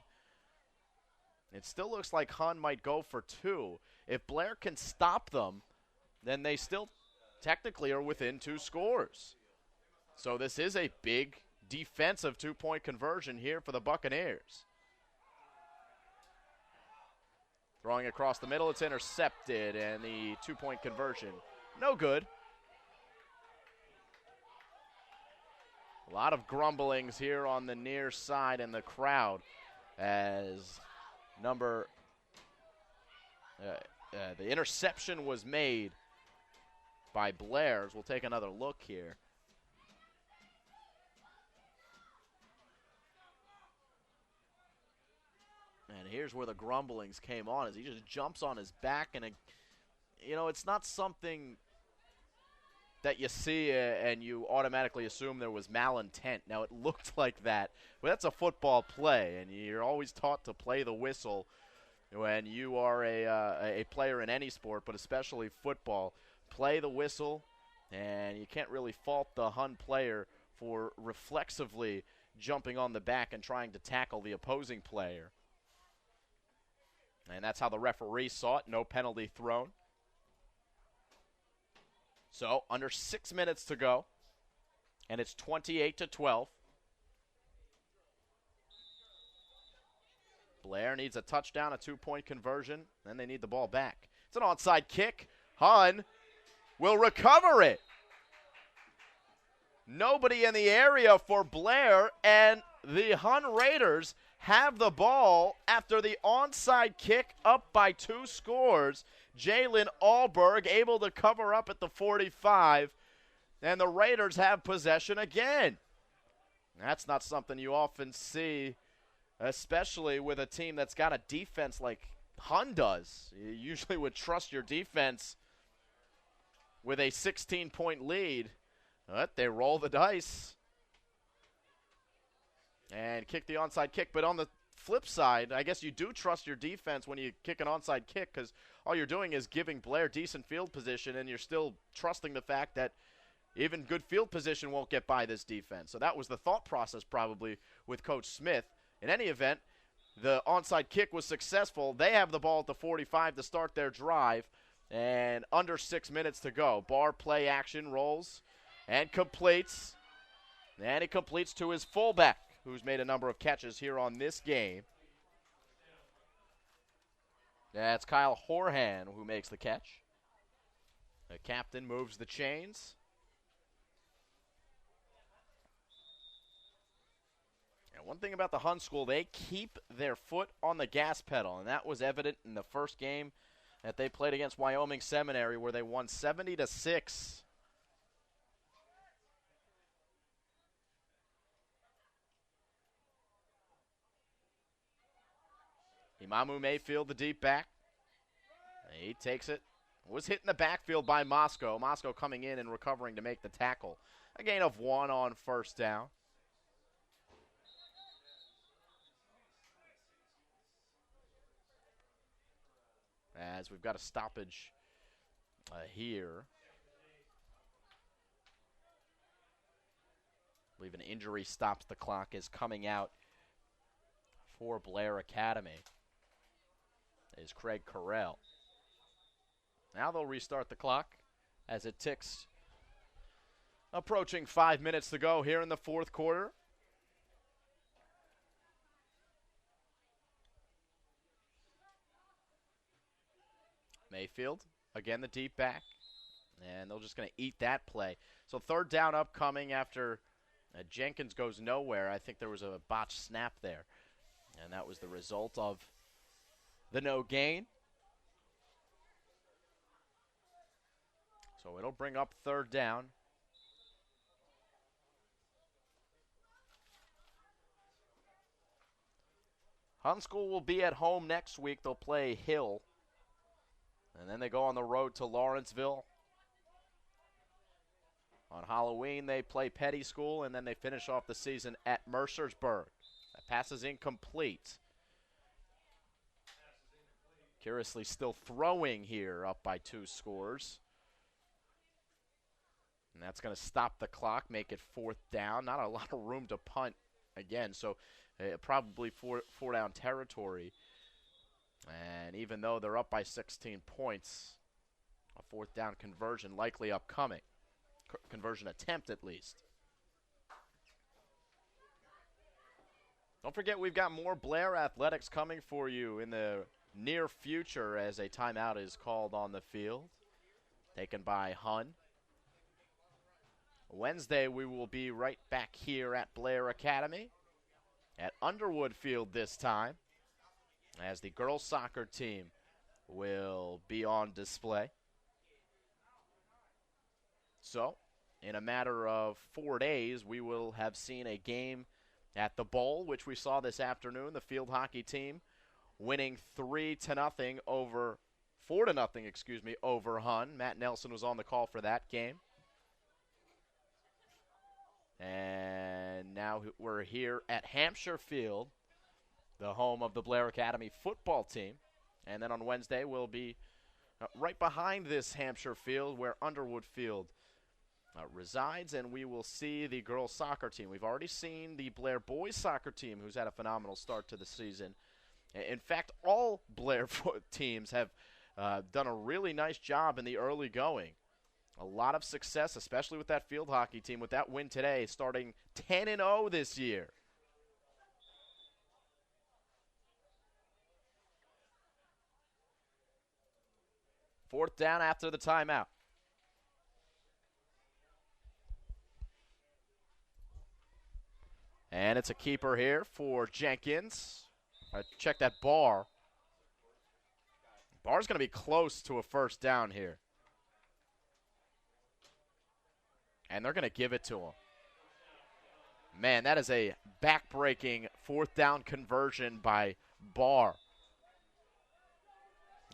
It still looks like Hun might go for 2. If Blair can stop them, then they still technically are within 2 scores. So this is a big defensive 2-point conversion here for the Buccaneers. Throwing across the middle, it's intercepted, and the 2-point conversion, no good. A lot of grumblings here on the near side in the crowd as the interception was made by Blair. We'll take another look here. And here's where the grumblings came on, as he just jumps on his back, and it's not something that you see and you automatically assume there was malintent. Now, it looked like that, but that's a football play, and you're always taught to play the whistle when you are a player in any sport, but especially football. Play the whistle, and you can't really fault the Hun player for reflexively jumping on the back and trying to tackle the opposing player. And that's how the referee saw it. No penalty thrown. So, under 6 minutes to go, and it's 28-12. Blair needs a touchdown, a 2-point conversion, then they need the ball back. It's an onside kick. Hun will recover it. Nobody in the area for Blair, and the Hun Raiders have the ball after the onside kick, up by 2 scores. Jalen Allberg able to cover up at the 45, and the Raiders have possession again. That's not something you often see, especially with a team that's got a defense like Hun does. You usually would trust your defense with a 16-point lead, but they roll the dice and kick the onside kick. But on the flip side, I guess you do trust your defense when you kick an onside kick, because all you're doing is giving Blair decent field position, and you're still trusting the fact that even good field position won't get by this defense. So that was the thought process probably with Coach Smith. In any event, the onside kick was successful. They have the ball at the 45 to start their drive, and under 6 minutes to go. Bar play action rolls and completes. And he completes to his fullback, who's made a number of catches here on this game. That's Kyle Horhan who makes the catch. The captain moves the chains. And One thing about the Hun School, they keep their foot on the gas pedal, and that was evident in the first game that they played against Wyoming Seminary, where they won 70-6. Imamu Mayfield, the deep back. He takes it. Was hit in the backfield by Moscow. Moscow coming in and recovering to make the tackle. A gain of 1 on first down. As we've got a stoppage here. I believe an injury stops the clock is coming out for Blair Academy. Is Craig Carell. Now they'll restart the clock as it ticks. Approaching 5 minutes to go here in the fourth quarter. Mayfield, again the deep back. And they're just going to eat that play. So third down upcoming after Jenkins goes nowhere. I think there was a botched snap there. And that was the result of the no gain. So it'll bring up third down. Hun School will be at home next week. They'll play Hill. And then they go on the road to Lawrenceville. On Halloween, they play Petty School, and then they finish off the season at Mercersburg. That pass is incomplete. Curiously still throwing here, up by 2 scores. And that's going to stop the clock, make it fourth down. Not a lot of room to punt again, so probably four down territory. And even though they're up by 16 points, a fourth down conversion likely upcoming. Conversion attempt, at least. Don't forget, we've got more Blair Athletics coming for you in the near future as a timeout is called on the field, taken by Hun. Wednesday, we will be right back here at Blair Academy at Underwood Field this time, as the girls soccer team will be on display. So, in a matter of 4 days, we will have seen a game at the Bowl, which we saw this afternoon. The field hockey team winning 4-0 over Hun. Matt Nelson was on the call for that game. And now we're here at Hampshire Field, the home of the Blair Academy football team. And then on Wednesday, we'll be right behind this Hampshire Field where Underwood Field resides, and we will see the girls soccer team. We've already seen the Blair boys soccer team, who's had a phenomenal start to the season. In fact, all Blair teams have done a really nice job in the early going. A lot of success, especially with that field hockey team, with that win today, starting 10-0 this year. Fourth down after the timeout. And it's a keeper here for Jenkins. Check that bar. Bar's going to be close to a first down here. And they're going to give it to him. Man, that is a back-breaking fourth down conversion by Barr.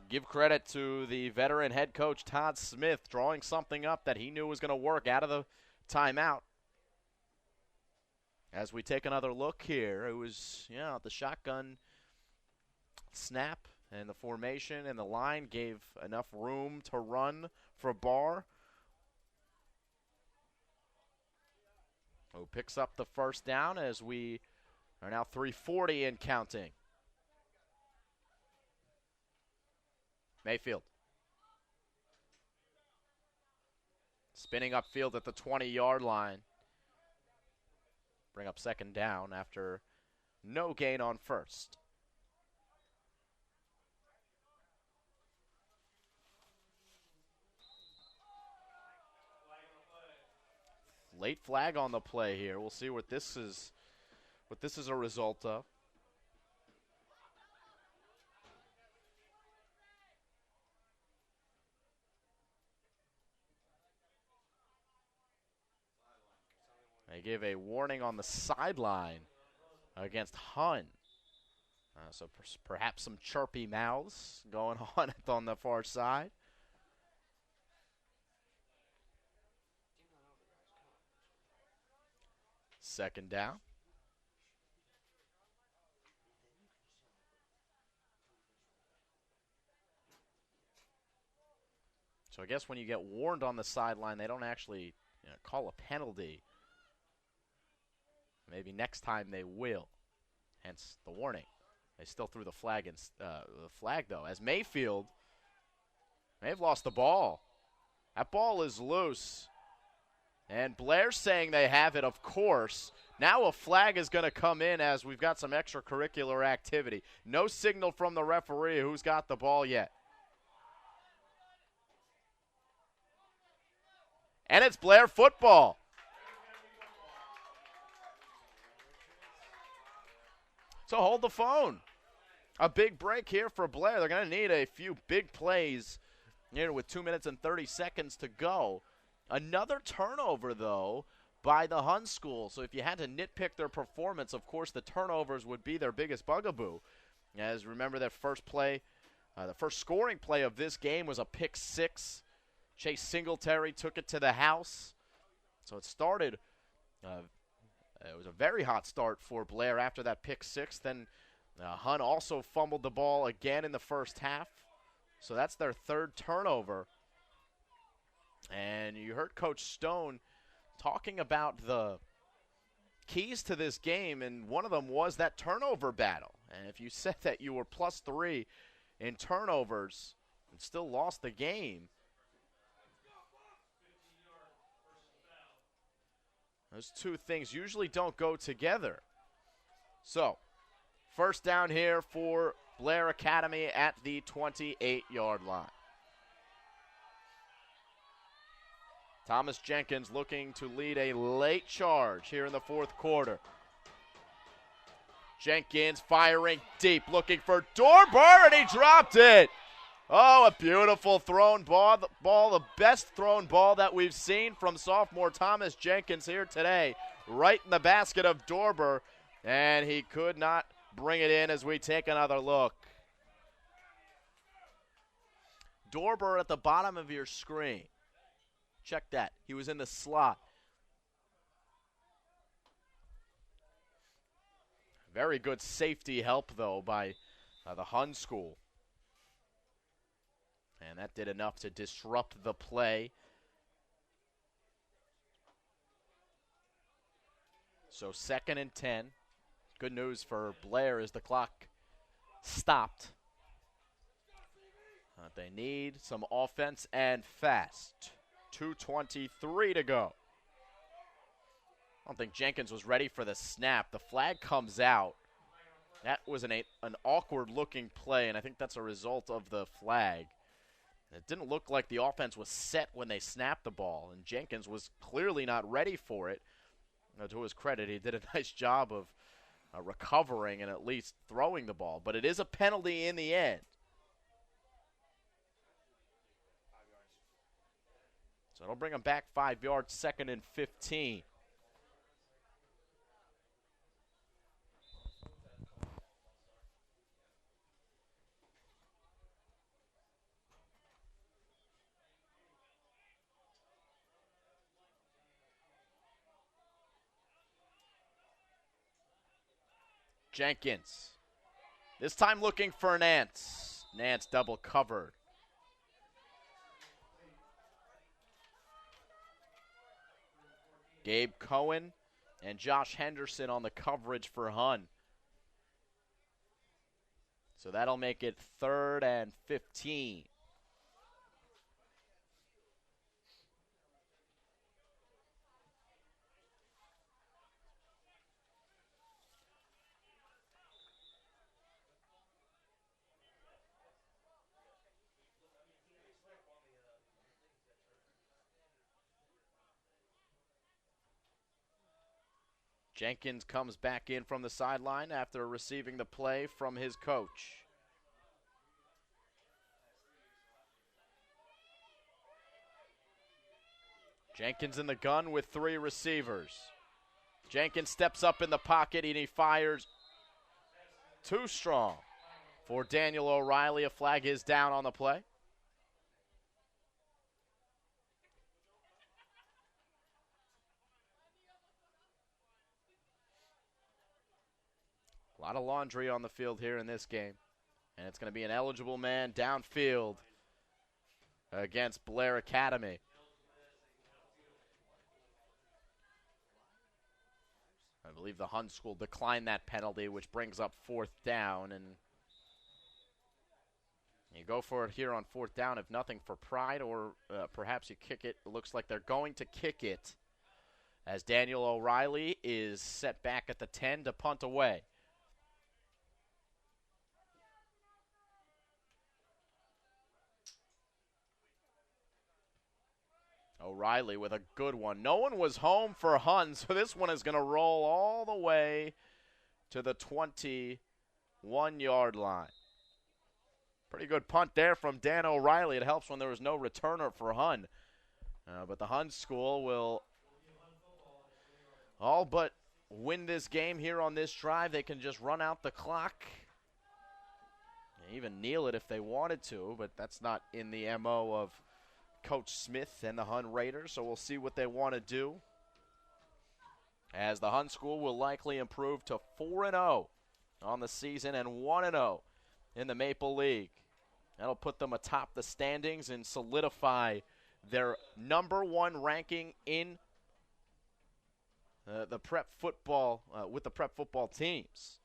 Give credit to the veteran head coach, Todd Smith, drawing something up that he knew was going to work out of the timeout. As we take another look here, it was, the shotgun snap and the formation and the line gave enough room to run for Barr, who picks up the first down as we are now 3:40 and counting. Mayfield. Spinning upfield at the 20-yard line. Bring up second down after no gain on first. Late flag on the play here. We'll see what this is what this is a result of. They gave a warning on the sideline against Hun. So perhaps some chirpy mouths going on the far side. Second down. So I guess when you get warned on the sideline, they don't actually call a penalty. Maybe next time they will, hence the warning. They still threw the flag, though, as Mayfield may have lost the ball. That ball is loose. And Blair's saying they have it, of course. Now a flag is going to come in as we've got some extracurricular activity. No signal from the referee who's got the ball yet. And it's Blair football. So hold the phone. A big break here for Blair. They're going to need a few big plays here with 2 minutes and 30 seconds to go. Another turnover, though, by the Hun School. So if you had to nitpick their performance, of course, the turnovers would be their biggest bugaboo. As remember that first play, the first scoring play of this game was a pick six. Chase Singletary took it to the house. So it started, it was a very hot start for Blair after that pick six. Then Hun also fumbled the ball again in the first half. So that's their third turnover. And you heard Coach Stone talking about the keys to this game, and one of them was that turnover battle. And if you said that you were +3 in turnovers and still lost the game, those two things usually don't go together. So, first down here for Blair Academy at the 28-yard line. Thomas Jenkins looking to lead a late charge here in the fourth quarter. Jenkins firing deep, looking for Dorber, and he dropped it. Oh, a beautiful thrown ball, the best thrown ball that we've seen from sophomore Thomas Jenkins here today, right in the basket of Dorber, and he could not bring it in as we take another look. Dorber at the bottom of your screen. Check that. He was in the slot. Very good safety help, though, by the Hun School. And that did enough to disrupt the play. So 2nd and 10. Good news for Blair is the clock stopped. They need some offense and fast. 2:23 to go. I don't think Jenkins was ready for the snap. The flag comes out. That was an awkward-looking play, and I think that's a result of the flag. It didn't look like the offense was set when they snapped the ball, and Jenkins was clearly not ready for it. To his credit, he did a nice job of recovering and at least throwing the ball, but it is a penalty in the end. So it'll bring him back 5 yards, 2nd and 15. Jenkins. This time looking for Nance. Nance double covered. Gabe Cohen and Josh Henderson on the coverage for Hun. So that'll make it 3rd and 15. Jenkins comes back in from the sideline after receiving the play from his coach. Jenkins in the gun with 3 receivers. Jenkins steps up in the pocket and he fires too strong for Daniel O'Reilly. A flag is down on the play. A lot of laundry on the field here in this game. And it's going to be an eligible man downfield against Blair Academy. I believe the Hun School declined that penalty, which brings up 4th down. And you go for it here on 4th down, if nothing for pride, or perhaps you kick it. It looks like they're going to kick it as Daniel O'Reilly is set back at the 10 to punt away. O'Reilly with a good one. No one was home for Hun, so this one is going to roll all the way to the 21-yard line. Pretty good punt there from Dan O'Reilly. It helps when there was no returner for Hun. But the Hun School will all but win this game here on this drive. They can just run out the clock. Even kneel it if they wanted to, but that's not in the MO of Coach Smith and the Hun Raiders, so we'll see what they want to do, as the Hun School will likely improve to 4-0 on the season and 1-0 in the Maple League. That'll put them atop the standings and solidify their number 1 ranking in the prep football with the prep football teams.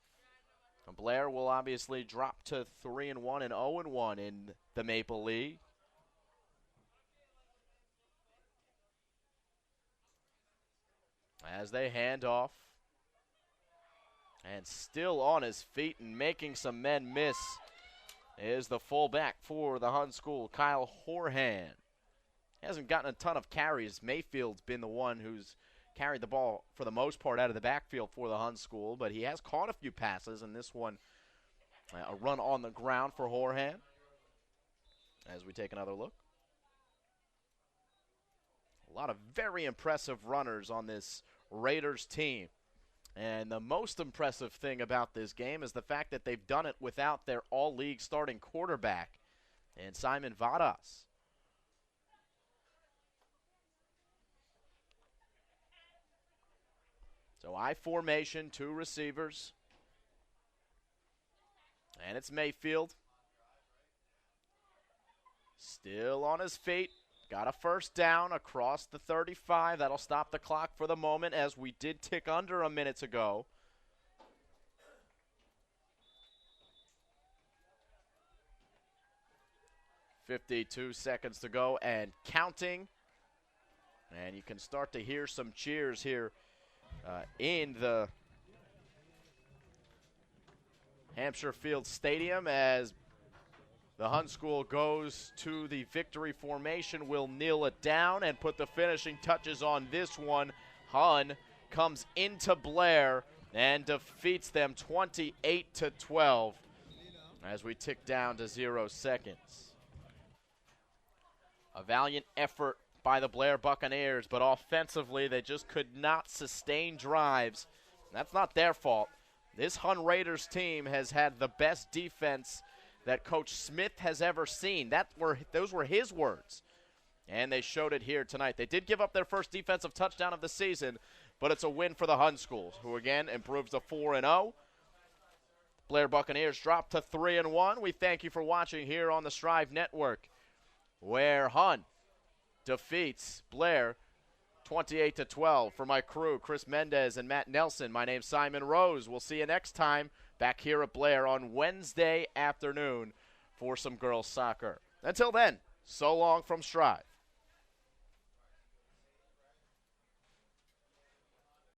Blair will obviously drop to 3-1 and 0-1 in the Maple League. As they hand off, and still on his feet and making some men miss is the fullback for the Hun School, Kyle Horhan. He hasn't gotten a ton of carries. Mayfield's been the one who's carried the ball for the most part out of the backfield for the Hun School, but he has caught a few passes, and this one, a run on the ground for Horhan. As we take another look. A lot of very impressive runners on this Raiders team. And the most impressive thing about this game is the fact that they've done it without their all-league starting quarterback, and Simon Vadas. So I formation, 2 receivers. And it's Mayfield. Still on his feet. Got a first down across the 35. That'll stop the clock for the moment, as we did tick under a minute ago. .52 seconds to go and counting. And you can start to hear some cheers here in the Hampshire Field Stadium as the Hun School goes to the victory formation. Will kneel it down and put the finishing touches on this one. Hun comes into Blair and defeats them 28-12 as we tick down to 0 seconds. A valiant effort by the Blair Buccaneers, but offensively they just could not sustain drives. That's not their fault. This Hun Raiders team has had the best defense that Coach Smith has ever seen. Those were his words, and they showed it here tonight. They did give up their first defensive touchdown of the season, but it's a win for the Hun Schools, who again improves to 4-0. Blair Buccaneers drop to 3-1. We thank you for watching here on the Strive Network, where Hun defeats Blair 28-12. For my crew, Chris Mendez and Matt Nelson, my name's Simon Rose. We'll see you next time back here at Blair on Wednesday afternoon for some girls soccer. Until then, so long from Strive.